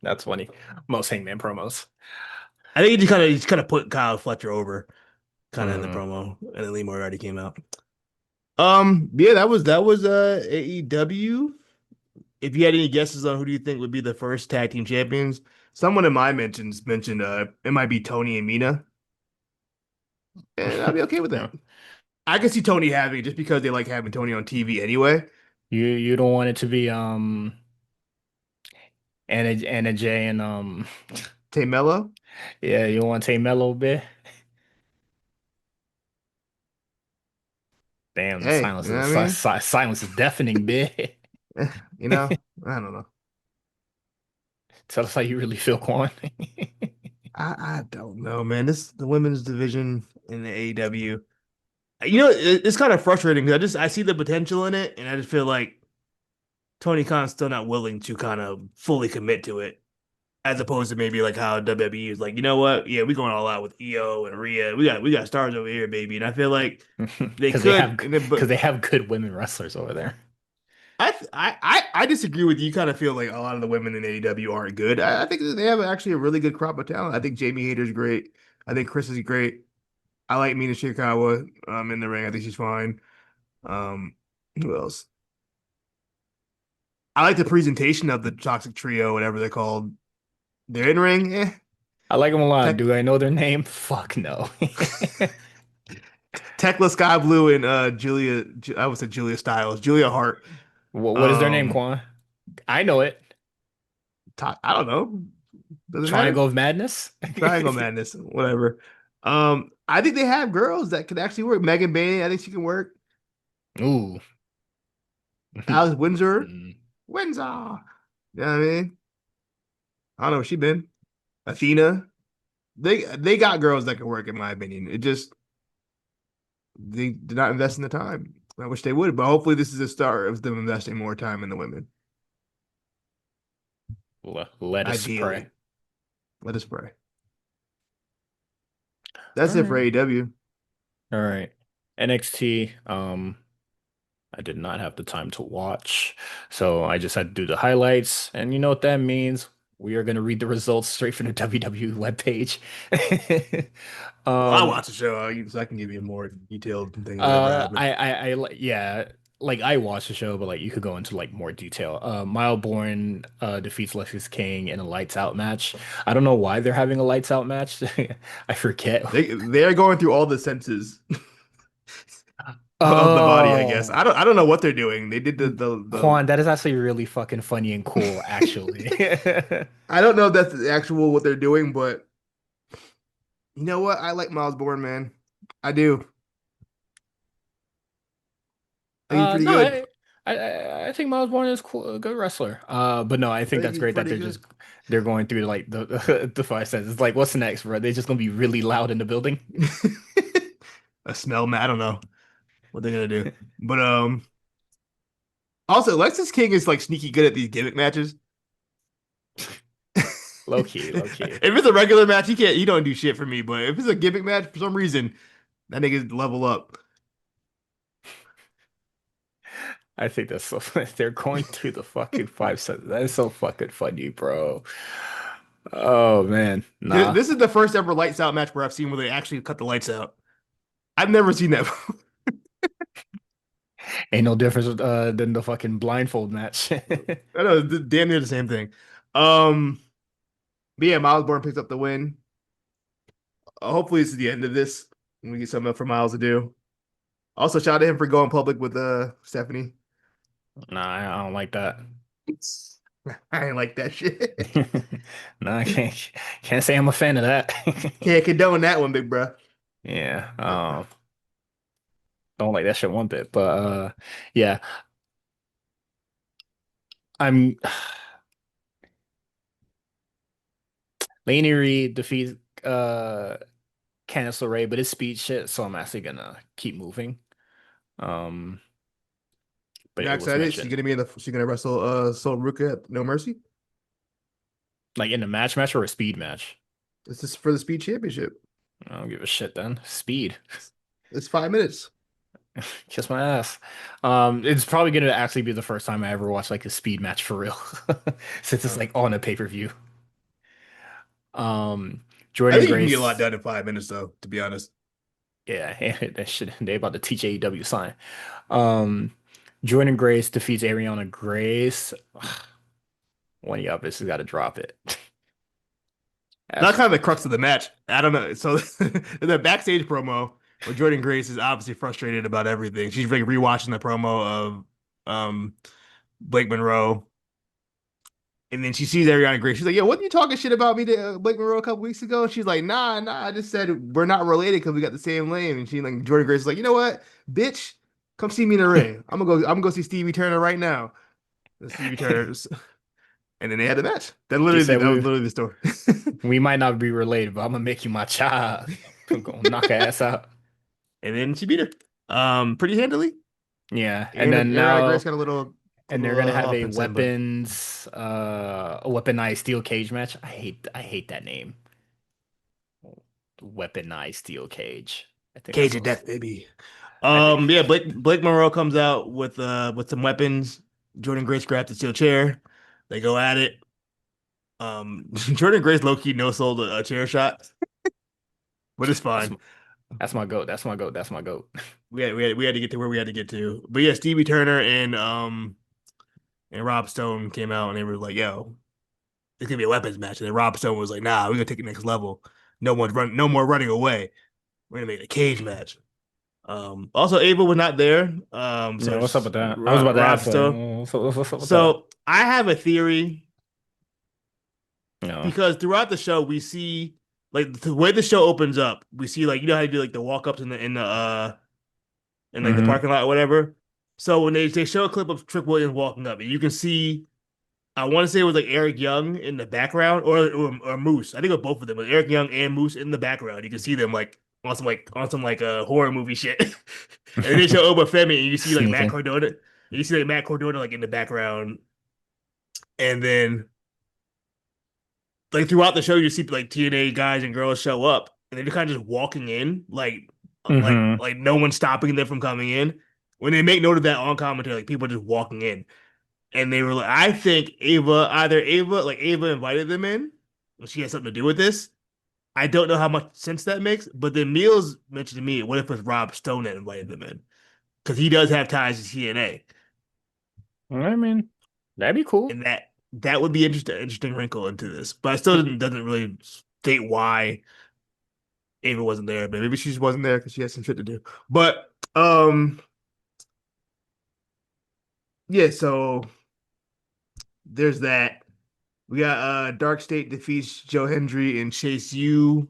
That's funny. Most Hangman promos. I think he just kind of put Kyle Fletcher over kind of in the Mm. promo, and then Lee Moriarty came out. Yeah, that was AEW. If you had any guesses on who do you think would be the first tag team champions, someone in my mentions mentioned it might be Tony and Mina, and I'd be okay with Yeah. that. I can see Tony having it just because they like having Tony on TV anyway. You don't want it to be Anna Jay and Tay Mello, yeah, you don't want to take Mellow bit. Damn, the hey, you silence know what is I mean? silence is deafening bit. You know, I don't know. Tell us how you really feel, Quan. I don't know, man. This the women's division in the AEW. It's kind of frustrating because I see the potential in it, and I just feel like Tony Khan's still not willing to kind of fully commit to it, as opposed to maybe like how WWE is like, you know what? Yeah, we going all out with EO and Rhea. We got stars over here, baby. And I feel like they could, and then, Because but they have good women wrestlers over there. I disagree with you. You kind of feel like a lot of the women in AEW aren't good. I think that they have actually a really good crop of talent. I think Jamie Hayter's great. I think Chris is great. I like Mina Shirakawa in the ring. I think she's fine. Um, who else? I like the presentation of the Toxic Trio, whatever they're called. They're in ring. I like them a lot. Tech, Do I know their name? Fuck no. Tekla Sky Blue and I would say Julia Stiles, Julia Hart. What is their name, Um, Quan? I know it. I don't know. Does it matter? Triangle of Madness? Triangle Madness, whatever. I think they have girls that could actually work. Megan Bailey, I think she can work. Ooh. Alice Windsor, Mm. Windsor. You know what I mean? I don't know where she been. Athena. They got girls that can work, in my opinion. It just they did not invest in the time. I wish they would, but hopefully this is a start of them investing more time in the women. Let us pray. Ideally, let us pray. All That's it for right. AEW. All right. NXT. I did not have the time to watch, so I just had to do the highlights. And you know what that means? We are gonna read the results straight from the WWE webpage. Well, I Um, watched the show, so I can give you a more detailed thing, whatever happened. yeah, like I watched the show, but like you could go into like more detail. Mileborn defeats Lexis King in a lights out match. I don't know why they're having a lights out match. I forget. They are going through all the senses of the body, I guess. Oh. I don't know what they're doing. They did the Quan, that is actually really fucking funny and cool, actually. I don't know if that's the actual what they're doing, but you know what? I like Miles Bourne, man. I do. I think he's pretty No, good. I think Miles Born is cool, a good wrestler. But no, I I think think that's he's great that pretty good. they're going through like the 5 cents. It's like, what's next, bro? They're just gonna be really loud in the building. A smell, man. I don't know what they're gonna do, but also Lexus King is like sneaky good at these gimmick matches. Low key, low If key. it's a regular match, he don't do shit for me. But if it's a gimmick match, for some reason, that nigga's level up. I think that's so they're going through the fucking 5 cents. That is so fucking funny, bro. Oh man, nah. This is the first ever lights out match where I've seen where they actually cut the lights out. I've never seen that before. Ain't no difference than the fucking blindfold match. I know, damn near the same thing. Um, but yeah, Miles Bourne picks up the win. Hopefully, this is the end of this, and we get something up for Miles to do. Also, shout out to him for going public with Stephanie. Nah, I don't like that. I ain't like that shit. Nah, I can't say I'm a fan of that. Can't condone that one, big bro. Yeah, don't like that shit one bit. But yeah, I'm Laney Reed defeats Candice LeRae, but it's speed shit, so I'm actually gonna keep moving. Um, but You're it was excited? She's mentioned gonna be in the. She's gonna wrestle Sol Ruka at No Mercy. like in a match or a speed match. This is for the Speed Championship. I don't give a shit then. Speed. It's 5 minutes. Kiss my ass. It's probably gonna actually be the first time I ever watch like a speed match for real, since it's Uh, like on a pay-per-view. Um, I Jordan think you can get a lot Grace, done in 5 minutes, though, to be honest. yeah, that shit. They about to teach AEW sign. Um, Jordan Grace defeats Ariana Grace. One of y'all bitches got to drop it. That's That's kind of the crux of the match. I don't know. So in the backstage promo where Jordan Grace is obviously frustrated about everything. She's like rewatching the promo of Blake Monroe. And then she sees Ariana Grace. She's like, "Yo, wasn't you talking shit about me to Blake Monroe a couple weeks ago?" And she's like, nah. I just said we're not related because we got the same name." And she like Jordan Grace is like, "You know what, bitch? Come see me in the ring. I'm gonna go see Stevie Turner right now." And Stevie Turner, and then they had a match. she said That was literally the story. we might not be related, but I'm gonna make you my child. I'm gonna knock her ass out. And then she beat her, pretty handily. Yeah, and And then Ariana Grace now, got a little and they're little gonna have offense in, but a weaponized steel cage match. I hate that name. Weaponized steel cage. I think that's Cage of what Death, baby. I think. Yeah, Blake Monroe comes out with some weapons. Jordan Grace grabs the steel chair. They go at it. Jordan Grace low key no sold a chair shot, but it's That's fine. my, that's my goat. That's my goat. That's my goat. We had to get to where we had to get to. But yeah, Stevie Turner and Rob Stone came out and they were like, "Yo, it's gonna be a weapons match." And then Rob Stone was like, "Nah, we're gonna take it next level. No more running away. We're gonna make it a cage match." Also Ava was not there. So Yeah, what's up it's with that? I was about to Rob ask, Stone. what's up with that? So I have a theory No. because throughout the show we see like the way the show opens up, we see like you know how you do like the walk ups in like the Mm-hmm. parking lot or whatever. So when they show a clip of Trick Williams walking up, and you can see I want to say it was like Eric Young in the background or Moose. I think it was both of them, like Eric Young and Moose in the background. You can see them on some like horror movie shit. And then they show Oba Femi and you see like Matt Sneaking. Cardona. And you see like Matt Cardona like in the background. And then like throughout the show you see like TNA guys and girls show up and they're kind of just walking in Mm-hmm. like no one's stopping them from coming in. When they make note of that on commentary, like people are just walking in. And they were like, I think Ava invited them in. She has something to do with this. I don't know how much sense that makes, but then Meals mentioned to me, what if it's Rob Stone that invited them in? Because he does have ties to TNA, I mean, that'd be cool. and that would be interesting wrinkle into this. But I still doesn't really state why Ava wasn't there. But maybe she just wasn't there because she has some shit to do. But yeah. So there's that. We got Dark State defeats Joe Hendry and Chase U.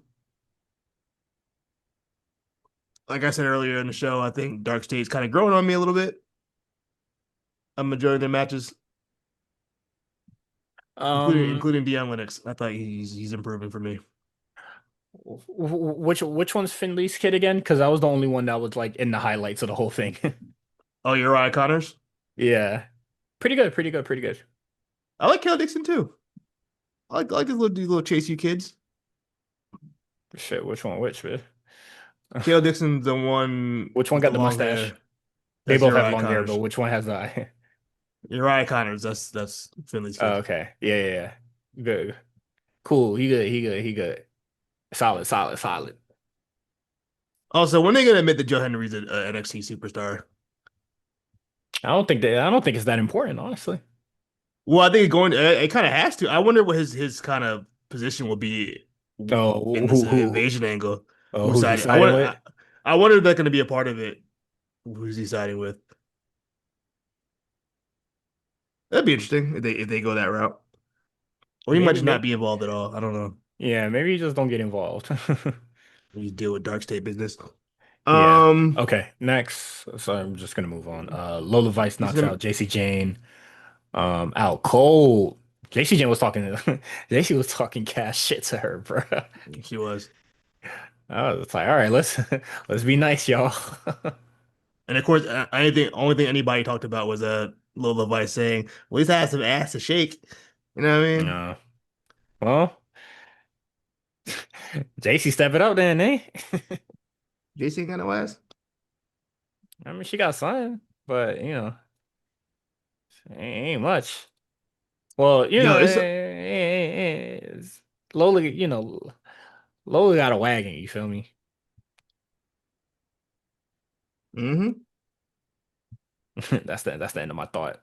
Like I said earlier in the show, I think Dark State's kind of growing on me a little bit. I'm enjoying their matches, Um, including Deion Lennox. I thought he's improving for me. which one's Finley's kid again? Because I was the only one that was like in the highlights of the whole thing. Oh, Uriah Connors. Yeah, pretty good, pretty good, pretty good. I like Kel Dixon too. I like these little Chase U kids. Shit, which one? Which man? Kel Dixon's the one Which one with the got the long mustache? hair. They That's both have Uriah long hair, but Connors. which one has the? Uriah Connors. That's Finley's Oh, kid. okay, yeah, yeah, yeah. Good, cool. He good. He good. He good. Solid, solid, solid. Also, when they gonna admit that Joe Henry's a NXT superstar? I don't think it's that important, honestly. Well, I think going it kind of has to. I wonder what his kind of position will be Oh, in this invasion angle. Who's who's he siding? siding with? I wonder if that's going to be a part of it. Who's he siding with? That'd be interesting if they go that route. Or he might Maybe, just not maybe. be involved at all. I don't know. Yeah, maybe you just don't get involved. You deal with dark state business. Yeah. Um, Okay. Next. So I'm just gonna move on. Lola Vice you see knocks them? out JC Jane. Out cold. JC Jane was talking. JC was talking cash shit to her, bro. She was. I was like, all right, let's be nice, y'all. And of course, only thing anybody talked about was Lola Vice saying, "Well, he's had some ass to shake." You know what I mean? No. Well, JC step it up then, eh? JC got no ass. I mean, she got signed, but ain't much. Well, Yo, it's Lola, Lola got a wagon. You feel me? hmm. That's the end of my thought.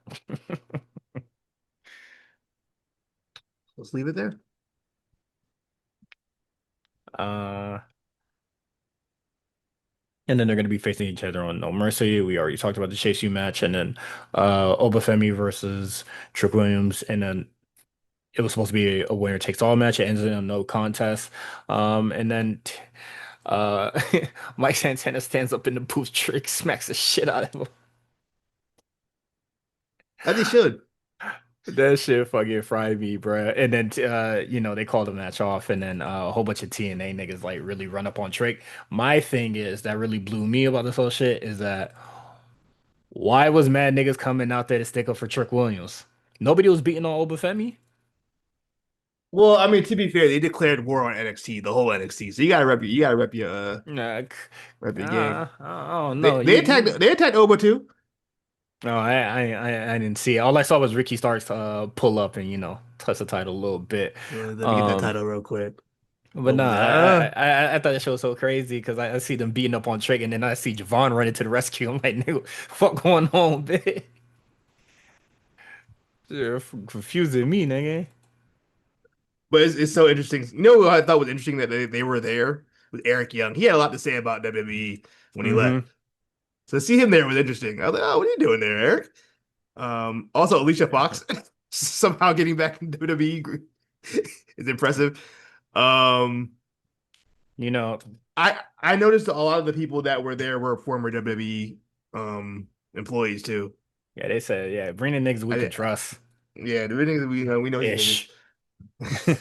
Let's leave it there. Uh, and then they're gonna be facing each other on No Mercy. We already talked about the Chase U match, and then Obafemi versus Trick Williams, and then it was supposed to be a winner takes all match. It ends in a no contest. And then uh Mike Santana stands up in the booth, Trick smacks the shit out of him. As he should. That shit fucking fried me, bruh. And then they called the match off, and then a whole bunch of TNA niggas like really run up on Trick. My thing is that really blew me about this whole shit is that why was mad niggas coming out there to stick up for Trick Williams? Nobody was beating on Obafemi. Well, I mean, to be fair, they declared war on NXT, the whole NXT. So you gotta Nah, rep your gang. I don't know. They attacked Oba too. No, I didn't see it. All I saw was Ricky Starks pull up and touch the title a little bit. Let me get that Um, title real quick. but nah, Oba's like, I thought that show was so crazy because I see them beating up on Trick and then I see Javon running to the rescue. I'm like, nigga, fuck going on, bitch? You're confusing me, nigga. but it's so interesting. You know what I thought was interesting that they were there with Eric Young. He had a lot to say about WWE when he left. Mm-hmm. So to see him there was interesting. I was like, oh, what are you doing there, Eric? Also Alicia Fox somehow getting back in WWE is impressive. Um, You know, I noticed a lot of the people that were there were former WWE employees too. yeah, they said, yeah, bring the niggas we can I trust. yeah, the niggas we know these niggas. Ish.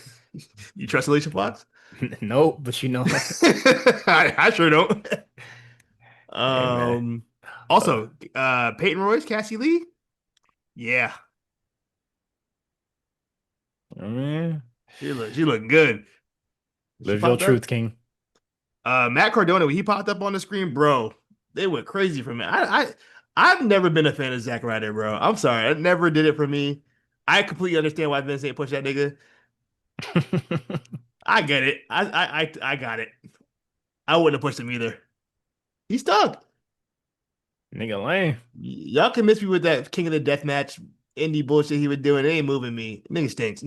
You trust Alicia Fox? Nope, but I sure don't. hey man. Um, Uh, also, Peyton Royce, Cassie Lee, yeah, mm, she looked good. She live your popped up. truth, King. Matt Cardona, when he popped up on the screen, bro, they went crazy for me. I've never been a fan of Zack Ryder, bro. I'm sorry, it never did it for me. I completely understand why Vince ain't push that nigga. I get it. I got it. I wouldn't have pushed him either. He stuck. Nigga lame. Y'all can miss me with that King of the Death match indie bullshit he was doing. It ain't moving me. Nigga stinks.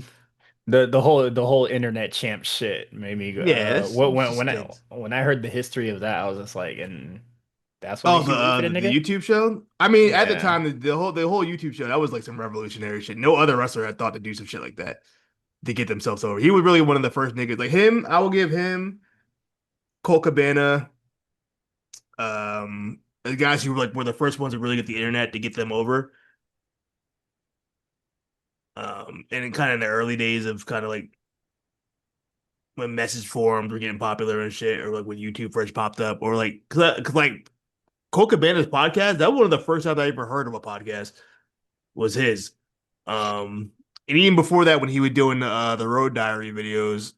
The whole internet champ shit made me Yeah, what it just when stinks. I heard the history of that I was just like, and that's what Oh, makes you root for the the nigga? YouTube show. I mean, at the Yeah. time, the whole YouTube show that was like some revolutionary shit. No other wrestler had thought to do some shit like that to get themselves over. He was really one of the first niggas. Like him, I will give him Colt Cabana, the guys who were the first ones to really get the internet to get them over. And kind of in the early days of kind of like when message forums were getting popular and shit, or like when YouTube first popped up, or like cause like Colt Cabana's podcast, that was one of the first times I ever heard of a podcast was his. And even before that, when he was doing the Road Diary videos.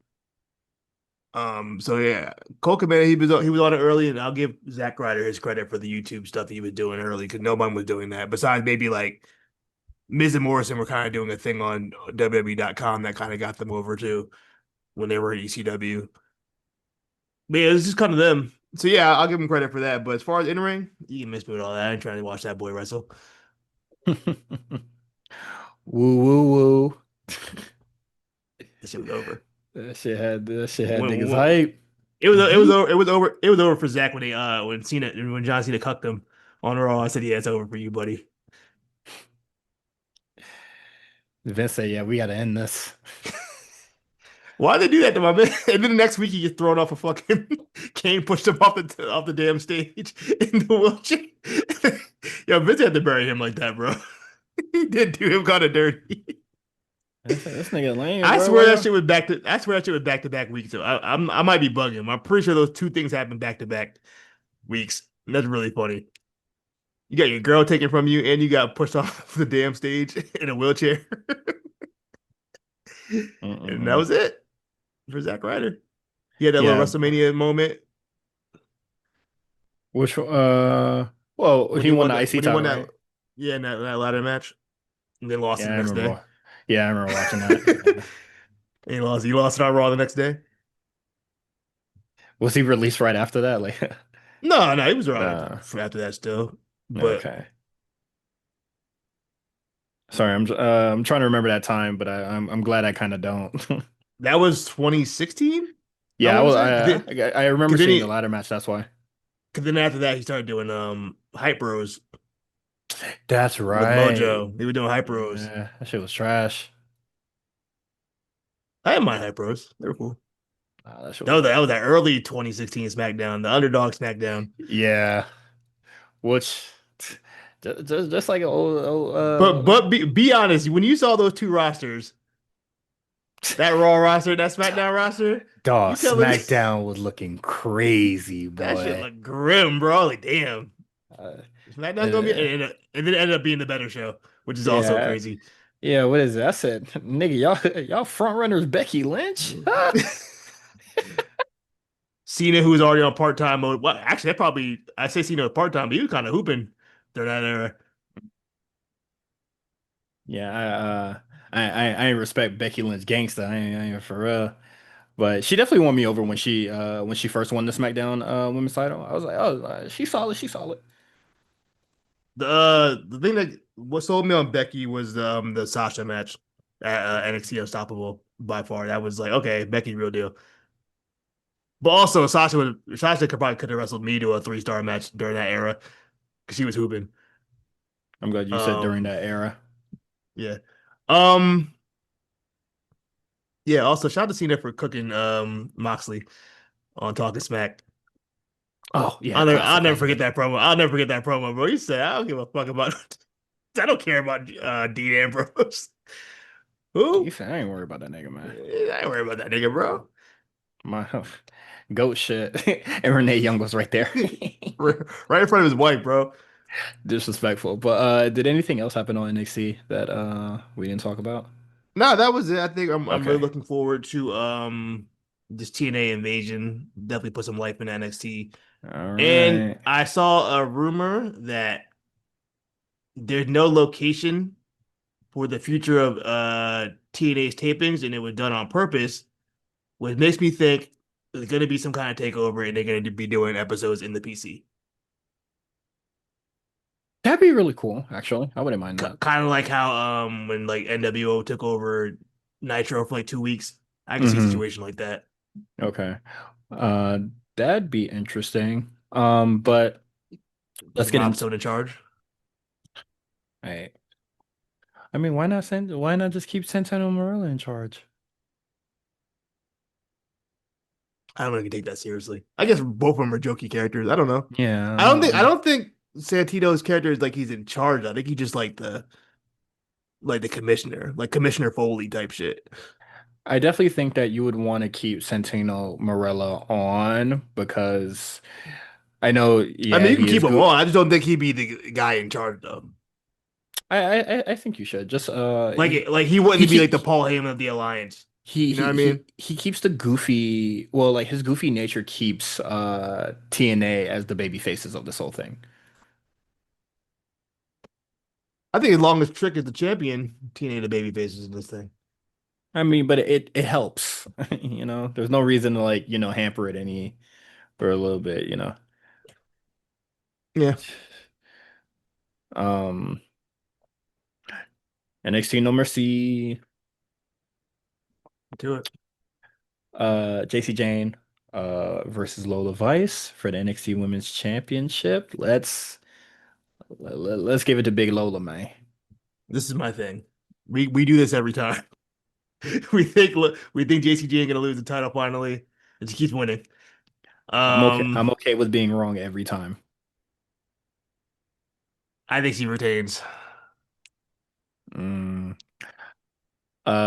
So yeah, Colt Cabana, he was on it early, and I'll give Zack Ryder his credit for the YouTube stuff he was doing early because no one was doing that besides maybe like Miz and Morrison were kind of doing a thing on WWE.com that kind of got them over too when they were at ECW. But yeah, it's just kind of them. So yeah, I'll give him credit for that. But as far as in ring, you can miss me with all that. I ain't trying to watch that boy wrestle. Woo woo woo. That shit was over. That shit had niggas When hype. it was Yeet. over for Zach when John Cena cucked him on Raw. I said, yeah, it's over for you, buddy. Vince said, yeah, we gotta end this. Why'd they do that to my man? And then the next week he gets thrown off a fucking Kane pushed him off the damn stage in the wheelchair. Yo, Vince had to bury him like that, bro. He did do him kind of dirty. This nigga lame, I bro. swear Why that y'all? shit was back to back weeks. So I might be bugging. I'm pretty sure those two things happened back to back weeks. And that's really funny. You got your girl taken from you, and you got pushed off the damn stage in a wheelchair, and that Mm-mm-mm. was it for Zack Ryder. He had that little Yeah. WrestleMania moment. Which well, when he he won won the that IC when he won title, that right? yeah, in that ladder match and then lost Yeah, it the I next day. remember. Yeah, I remember watching that. Yeah. He lost it on Raw the next day. Was he released right after that? Like, No, no, he was around nah. for after that still. But Okay. Sorry, I'm trying to remember that time, but I'm glad I kind of don't. that was 2016, I Yeah, want to say. I remember Cause then seeing the he, ladder match. That's why. cause then after that he started doing Hype Bros That's with right. Mojo. He was doing Hype Bros. Yeah, that shit was trash. I had my Hype Bros. They were cool. Nah, that shit That was was that dope. was that early 2016 SmackDown, the underdog SmackDown. Yeah, which just like old But be honest, when you saw those two rosters, that Raw roster, that SmackDown roster, dog, you telling me SmackDown was looking crazy, that shit boy. looked grim, bro? Like, damn, Uh, SmackDown's gonna be, uh, and then it ended up being the better show, which is also yeah, crazy. yeah. What is it? I said, nigga, y'all front runners Becky Lynch? Huh? Cena, who was already on part time mode. Well, actually, that probably I say Cena was part time, but he was kind of hooping during that era. Yeah, I ain't respect Becky Lynch gangsta. I ain't for real. But she definitely won me over when she first won the SmackDown women's title. I was like, oh, she's solid, she's solid. The thing that what sold me on Becky was the Sasha match at NXT Unstoppable by far. That was like, okay, Becky real deal. But also Sasha could have wrestled me to a 3-star match during that era because she was hooping. I'm glad you said during Um that era. yeah. Um yeah, also shout out to Cena for cooking Moxley on Talking Smack. Oh yeah, I'll classic, never classic, forget classic. that promo. I'll never forget that promo, bro. He said, I don't give a fuck about I don't care about Dean Ambrose. You Who? said I ain't worried about that nigga, man. I ain't worried about that nigga, bro. My goat shit. And Renee Young was right there. Right in front of his wife, bro. Disrespectful. But did anything else happen on NXT that we didn't talk about? No, that was it. I think I'm really Okay. looking forward to this TNA invasion. Definitely put some life in NXT. All And right. I saw a rumor that there's no location for the future of TNA's tapings, and it was done on purpose, which makes me think there's going to be some kind of takeover, and they're going to be doing episodes in the PC. That'd be really cool, actually. I wouldn't mind that. Kind of like how when like NWO took over Nitro for like 2 weeks. I can see a Hmm. situation like that. Okay. Uh, that'd be interesting. But let's With get Rob into. Stone in charge. Hey, I mean, why not just keep Santana Marella in charge? I don't know if you take that seriously. I guess both of them are jokey characters. I don't know. Yeah, I don't think I don't think Santino's character is like he's in charge. I think he's just like the commissioner, like Commissioner Foley type shit. I definitely think that you would want to keep Santino Marella on because I know, I mean, yeah, you can he keep is him good. on. I just don't think he'd be the guy in charge though. I think you should just Like he he wouldn't be like the keep Paul Heyman of the alliance. You know what I mean? he keeps the goofy, well, like his goofy nature keeps TNA as the baby faces of this whole thing. I think as long as Trick is the champion, TNA the baby faces in this thing. I mean, but it helps. You know, there's no reason to like, hamper it any for a little bit, you know. Yeah, Um NXT No Mercy, do it. JC Jane versus Lola Vice for the NXT Women's Championship. Let's give it to Big Lola, man. This is my thing. We do this every time. we think JCG ain't gonna lose the title finally, and she keeps winning. I'm Um, okay with being wrong every time. I think she retains. Mm,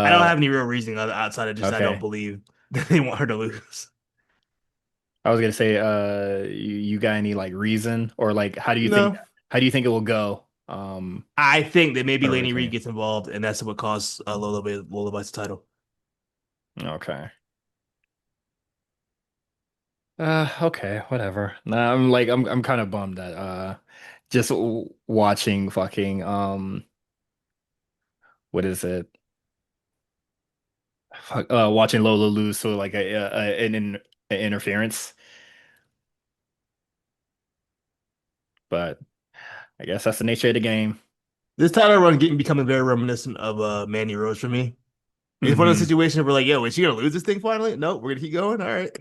I don't uh, have any real reasoning outside of just I don't okay. believe that they want her to lose. I was gonna say, you got any like reason or like No, how do you think it will go? I think that maybe For Laney Reed retain. gets involved, and that's what caused Lola Vice's title. Okay. Okay, whatever. Nah, I'm kind of bummed that just watching fucking what is it? Watching Lola lose so like an interference, but I guess that's the nature of the game. This title run getting becoming very reminiscent of Mandy Rose for me. It's one of those Hmm. situations where like, yo, is she gonna lose this thing finally? No, we're gonna keep going. All right.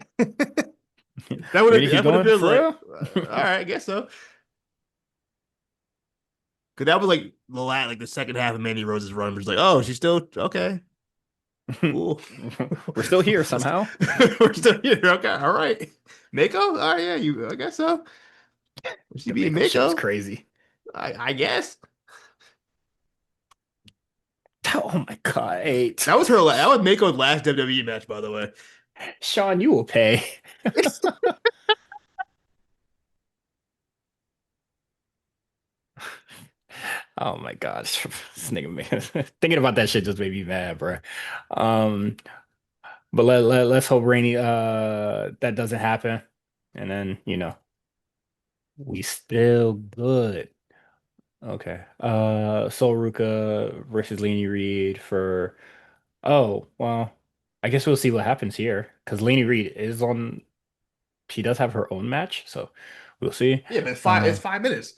We're gonna keep That would have going been for like, real. all right, I guess so. Because that was like like the second half of Mandy Rose's run, was like, oh, she's still okay, cool. We're still here somehow. We're still here. Okay, all right. Mako? Oh yeah, I guess so. She The beat Mako shit was Mako? crazy. I guess. Oh my God. Eight. That was Mako's last WWE match, by the way. Sean, you will pay. Oh my gosh. This nigga thinking about that shit just made me mad, bro. Um, but let's hope Rainy that doesn't happen. And then, we still good. Okay. Sol Ruka versus Lainey Reed for oh, well, I guess we'll see what happens here. Because Lainey Reed is on she does have her own match, so we'll see. Yeah, but it's Uh 5 minutes.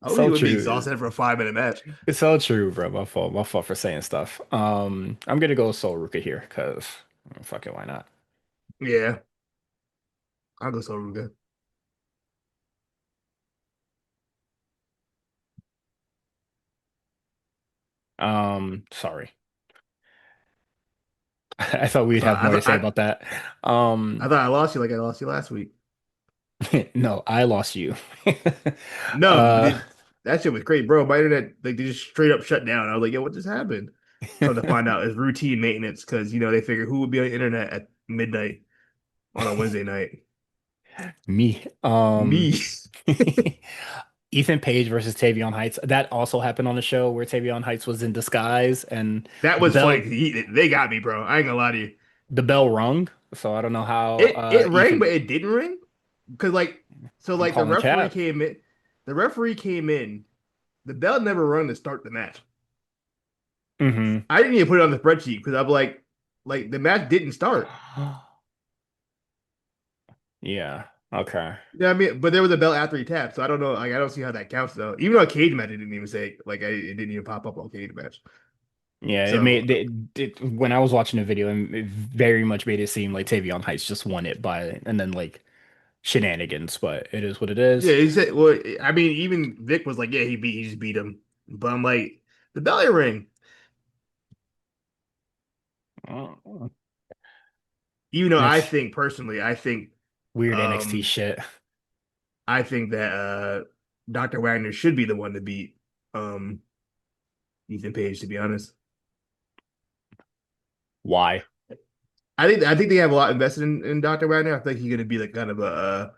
I so would be true. exhausted for a 5 minute match. It's so true, bro. My fault. My fault for saying stuff. I'm gonna go Sol Ruka here because fuck it, why not? Yeah, I'll go so good. Sorry. I thought we'd have I more to thought say about that. I Um, thought I lost you like I lost you last week. no, I lost you. No, Uh, that shit was great, bro. My internet like they just straight up shut down. I was like, yo, what just happened? Come to find out, it's routine maintenance because they figure who would be on the internet at midnight on a Wednesday night. me. Me. Ethan Page versus Tavion Heights. That also happened on the show where Tavion Heights was in disguise and That the was funny. bell They got me, bro. I ain't gonna lie to you. the bell rung. So I don't know how It rang, but Ethan it didn't ring because I'm the calling referee chat. came in. The referee came in. The bell never rung to start the match. Hmm. I didn't even put it on the spreadsheet because I'm like the match didn't start. Yeah. Okay. You know what I mean? But there was a bell after he tapped, so I don't know. Like I don't see how that counts though. Even on a cage match, it didn't even say it didn't even pop up on cage match. Yeah, So when I was watching the video, it very much made it seem like Tavion Heights just won it by and then like shenanigans, but it is what it yeah, is. he said. Well, I mean, even Vic was like, yeah, he just beat him. But I'm like, the belly ring. Oh, Even though I that's think personally, weird NXT um, shit. I think that Dr. Wagner should be the one to beat um Ethan Page. To be honest, Why? I think they have a lot invested in Dr. Wagner. I think he's gonna be like kind of a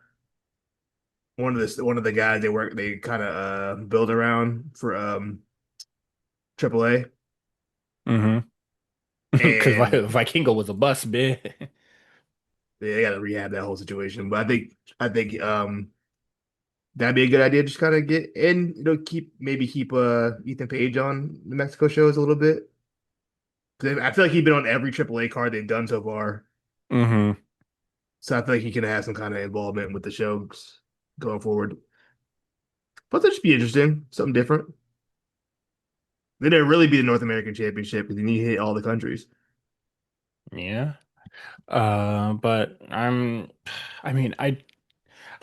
one of the guys they kind of build around for AAA. Mm-hmm. Because And Vikingo was a bust, bitch. they got to rehab that whole situation. But I think that'd be a good idea. Just kind of get in, keep Ethan Page on the Mexico shows a little bit. 'Cause I feel like he's been on every AAA card they've done so far. Mm-hmm. So I feel like he can have some kind of involvement with the shows going forward. But that should be interesting, something different. Then it'd really be the North American Championship because you need to hit all the countries. Yeah. But I mean, I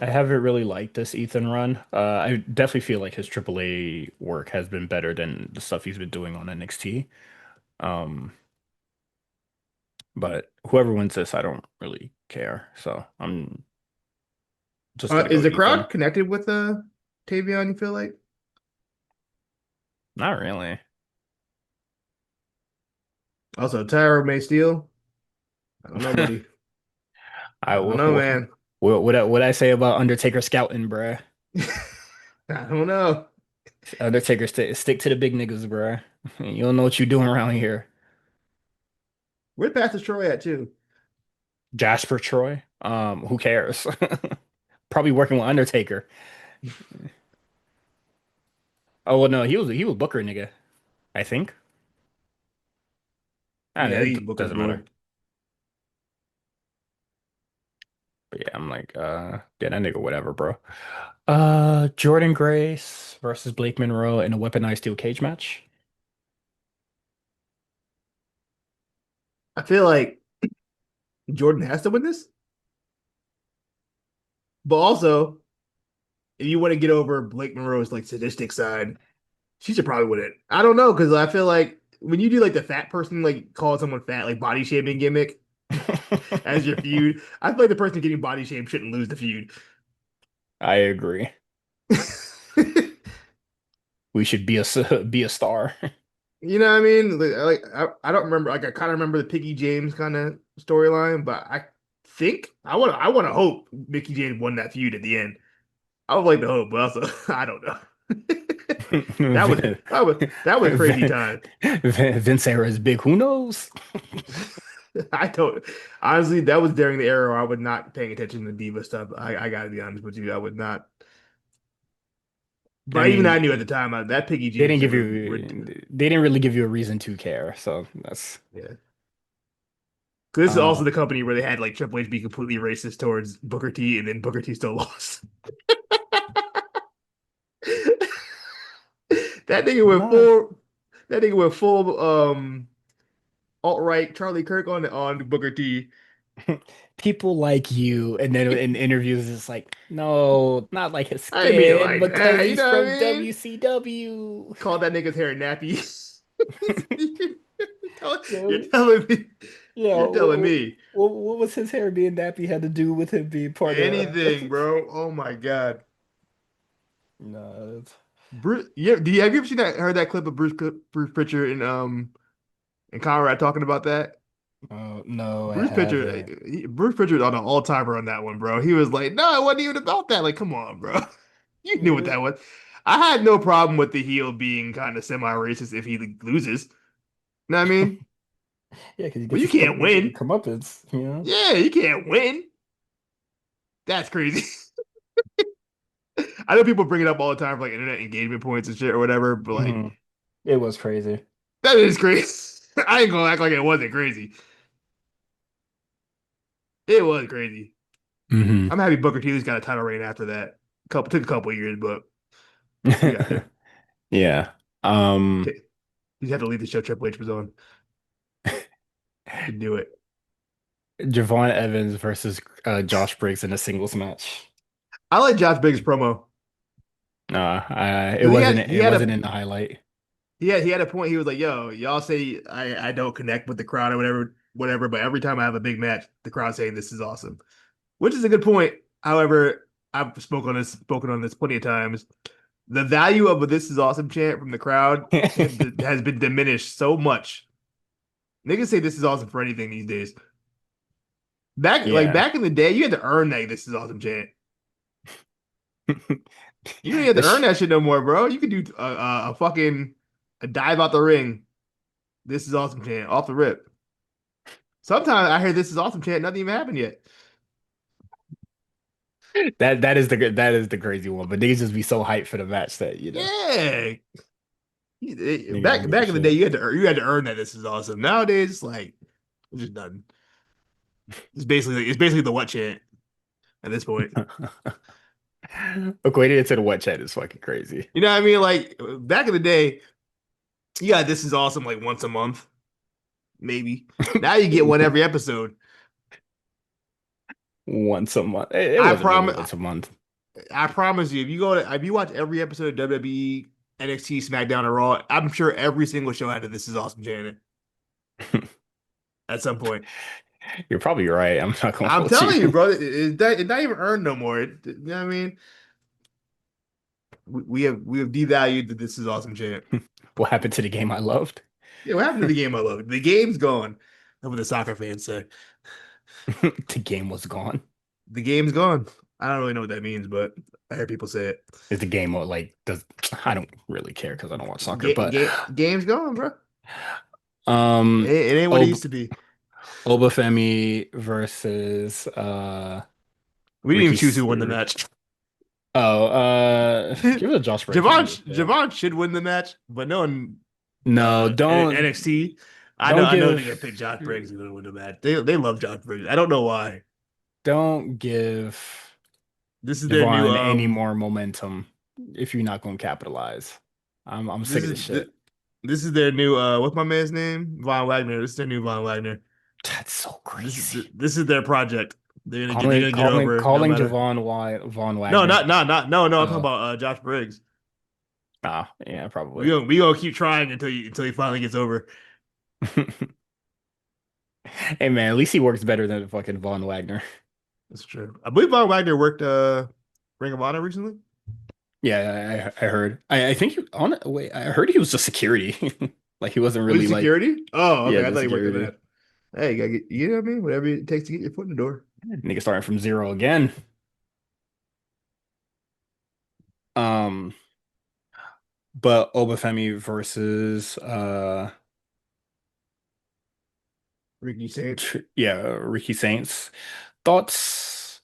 haven't really liked this Ethan run. I definitely feel like his AAA work has been better than the stuff he's been doing on NXT. Um, but whoever wins this, I don't really care. So I'm just gonna Is go the Ethan. crowd connected with Tavion, you feel like? Not really. Also, Tyro May Steele. I don't know, buddy. I I don't know, man. what I say about Undertaker scouting, bruh. I don't know. Undertaker stick to the big niggas, bruh. You don't know what you're doing around here. Where's Pastor Troy at too? Jasper Troy. Who cares? probably working with Undertaker. Oh well, no, he was Booker nigga, I think. I Yeah, mean, he's it Booker's doesn't boy. matter. But yeah, I'm like, yeah, that nigga, whatever, bro. Jordan Grace versus Blake Monroe in a weaponized steel cage match. I feel like Jordan has to win this, but also if you want to get over Blake Monroe's like sadistic side, she should probably win it. I don't know because I feel like when you do like the fat person like call someone fat like body shaming gimmick as your feud, I feel like the person getting body shamed shouldn't lose the feud. I agree. We should be a star. You know what I mean? I don't remember. Like I kind of remember the Piggy James kind of storyline, but I think I want to hope Mickey James won that feud at the end. I would like to hope, but also I don't know. That was Vin, that was crazy time. Vince era is big. Who knows? I don't honestly. That was during the era where I was not paying attention to Diva stuff. I gotta be honest with you. I would not. I But even I mean, knew at the time that Piggy they James didn't shit give was you they didn't really give you a reason to care. So that's yeah. 'Cause this is also uh the company where they had like Triple H be completely racist towards Booker T, and then Booker T still lost. That nigga went nah. full. That nigga went full. Alt-right Charlie Kirk on Booker T. People like you, and then in interviews, it's like, no, not like his I didn't mean it skin like because that. You he's know what I from mean? WCW. Called that nigga's hair nappy. You're Yo, telling me. yeah, You're telling me what was his hair being nappy had to do with him being part of? anything, bro. Oh my God. No, Bruce, yeah. Have you ever seen that? Heard that clip of Bruce Pritchard and Conrad talking about that? oh no, I Bruce Pritchard, haven't. Bruce Pritchard on an all-timer on that one, bro. He was like, "No, it wasn't even about that." Like, come on, bro. You knew what Yeah, that was. I had no problem with the heel being kind of semi-racist if he loses. You know what I mean? because he But gets you his can't win. comeuppance, you know. Yeah, you can't win. That's crazy. I know people bring it up all the time for like internet engagement points and shit or whatever, but like Mhm. It was crazy. that is crazy. I ain't gonna act like it wasn't crazy. It was crazy. Hmm. I'm happy Booker T has got a title reign after that. Couple took a couple years, but he got there. Yeah. Um, He's had to leave the show Triple H was on. He can do it. Javon Evans versus Josh Briggs in a singles match. I like Josh Briggs' promo It because wasn't he it had wasn't a in the highlight. he had a point. He was like, "Yo, y'all say I don't connect with the crowd or whatever, but every time I have a big match, the crowd's saying this is awesome," which is a good point. However, I've spoken on this plenty of times. The value of a "This is awesome" chant from the crowd has been diminished so much. Niggas say "This is awesome" for anything these days. Yeah. Back in the day, you had to earn that "This is awesome" chant. You don't have to The earn sh that shit no more, bro. You could do a fucking a dive out the ring. This is awesome chant off the rip. Sometimes I hear this is awesome chant, nothing even happened yet. that is the crazy one, but niggas just be so hyped for the match that Yeah. niggas don't give a Back in the day, shit. you had to earn that this is awesome. Nowadays, it's like it's just done. It's basically the what chant at this point. Equating it to the what chat is fucking crazy. You know what I mean? Like back in the day, yeah, this is awesome like once a month, maybe. Now you get one every episode. Once a month. It I wasn't really promise once a month. I promise you, if you watch every episode of WWE, NXT, SmackDown, or Raw, I'm sure every single show had a This Is Awesome chant at some point. You're probably right. I'm not gonna I'm hold you. telling you, bro, it's not even earned no more. You know what I mean? We have devalued the This Is Awesome chant. What happened to the game I loved? Yeah, what happened to the game I love? The game's gone. That's what the soccer fans say. The game was gone. The game's gone. I don't really know what that means, but I hear people say it. Is the game like does I don't really care because I don't watch soccer, Ga but ga game's gone, bro. um It ain't what it Ob used to be. Obafemi versus We didn't even Ricky. choose who won the match. Oh, give it to Josh Briggs. I don't give a shit. Javon should win the match, but no one No, NXT. don't I know give they're gonna pick Josh Briggs to win the match. They love Josh Briggs. I don't know why. don't give This is their new Javon any more momentum if you're not going to capitalize. I'm this sick of is this th shit. this is their new what's my man's name? Von Wagner. This is their new Von Wagner. That's so crazy. This is their project. They're gonna get over no Calling matter. Javon Vaughn No, Wagner. no. I'm talking Uh, about Josh Briggs. yeah, probably. We gonna keep trying until he finally gets over. Hey man, at least he works better than fucking Vaughn Wagner. That's true. I believe Von Wagner worked Ring of Honor recently. Yeah, I heard. I think he on wait, I heard he was just security. Like he wasn't Was really he like security? Oh, yeah, okay. I just thought he worked in security. that. Hey, you gotta get, you know what I mean? Whatever it takes to get your foot in the door. Nigga starting from zero again. Um, but Obafemi versus Ricky Saints. yeah, Ricky Saints. Thoughts?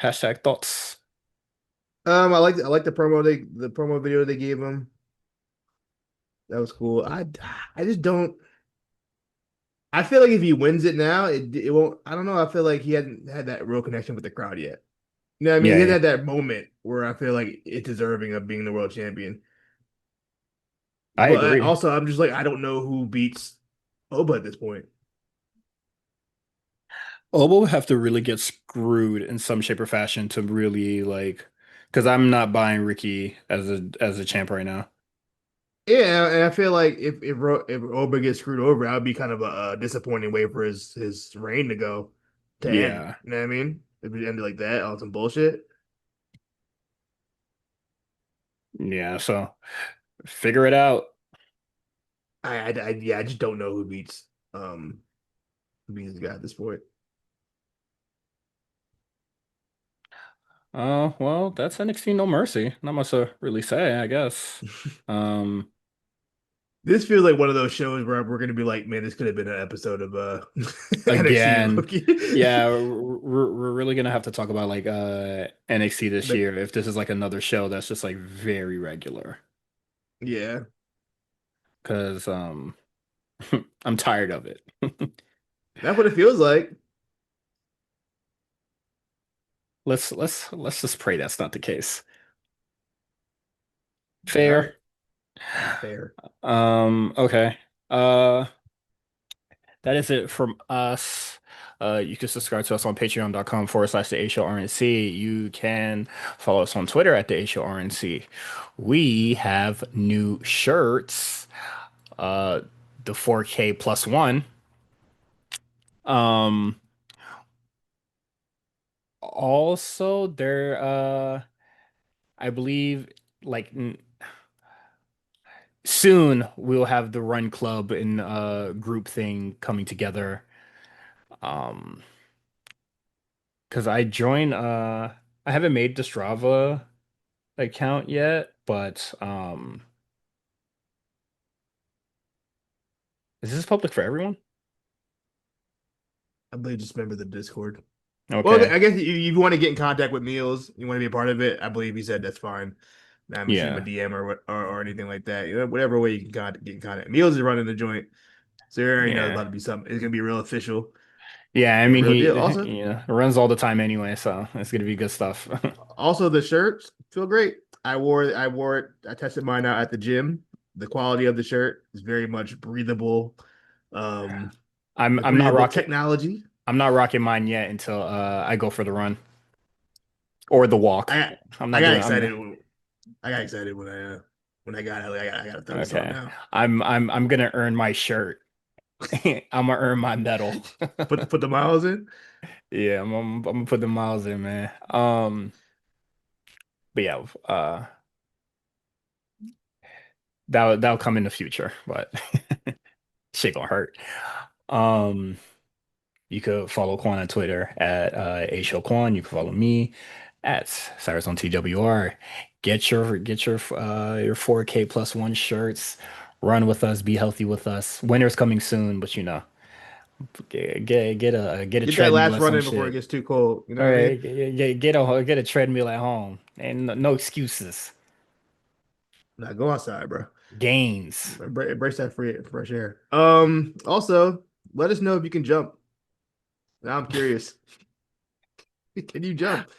Hashtag thoughts. I like the promo video they gave him. That was cool. I just don't. I feel like if he wins it now, it won't. I don't know. I feel like he hasn't had that real connection with the crowd yet. You know what I mean? Yeah, He yeah. hasn't had that moment where I feel like it's deserving of being the world champion. I But agree. also, I'm just like I don't know who beats Oba at this point. Obo would have to really get screwed in some shape or fashion to really like, because I'm not buying Ricky as a champ right now. Yeah, and I feel like if Oba gets screwed over, that would be kind of a disappointing way for his reign to end. Yeah, You know what I mean? If it ended like that on some bullshit, yeah. So figure it out. yeah, I just don't know um who beats this guy at this point. Oh, well, that's NXT No Mercy. Not much to really say, I guess. Um, This feels like one of those shows where we're gonna be like, man, this could have been an episode of NXT again, Rookie. yeah, we're really gonna have to talk about like NXT this Like, year if this is like another show that's just like very regular. yeah, Because I'm tired of it. that's what it feels like. Let's just pray that's not the case. All right, Fair. fair. Okay. Uh, that is it from us. You can subscribe to us on patreon.com/slash the A Show RNC. You can follow us on Twitter at the A Show RNC. We have new shirts. Uh, the 4K plus one. Um, also there, I believe like soon we'll have the Run Club and group thing coming together. Um, because I joined I haven't made the Strava account yet, but is this public for everyone? I believe just remember the Discord. Well, Okay. I guess you want to get in contact with Meals, you want to be a part of it. I believe he said that's fine. Now I'm gonna shoot him a Yeah. DM or anything like that. You know, whatever way you can get in contact. Meals is running the joint, so he already knows Yeah. about to be something. It's gonna be real official, Yeah, I the mean real deal. Also, runs all the time anyway, so it's gonna be good stuff. also the shirts feel great. I wore it. I tested mine out at the gym. The quality of the shirt is very much breathable. I'm The I'm not breathable rocking technology. I'm not rocking mine yet until I go for the run or the walk. I I'm I not got doing excited. I got excited when I got it. Like, I gotta throw this on okay. now. I'm gonna earn my shirt. I'm gonna earn my medal. Put the miles in. Yeah, I'm gonna put the miles in, man. But yeah, that'll come in the future, but shit gonna hurt. Um, you could follow Quan on Twitter at A Show Quan. You can follow me at Cyrus on TWR. Get your 4K plus one shirts. Run with us, be healthy with us. Winter's coming soon, but you know. Get a Get that treadmill last or run some in before it shit. gets too cold. You know All what I mean? right, get a treadmill at home, and no excuses. Nah, go outside, bro. Gains. Embrace that fresh air. Also, let us know if you can jump. Now I'm curious. Can you jump?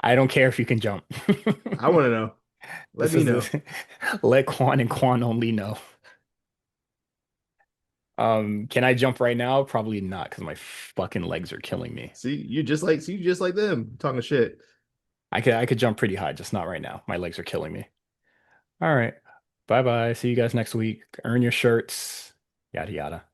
I don't care if you can jump. I want to know. Let This me is know. the let Quan and Quan only know. Can I jump right now? Probably not, because my fucking legs are killing me. See, you just like them talking shit. I could jump pretty high, just not right now. My legs are killing me. All right. Bye bye. See you guys next week. Earn your shirts. Yada yada.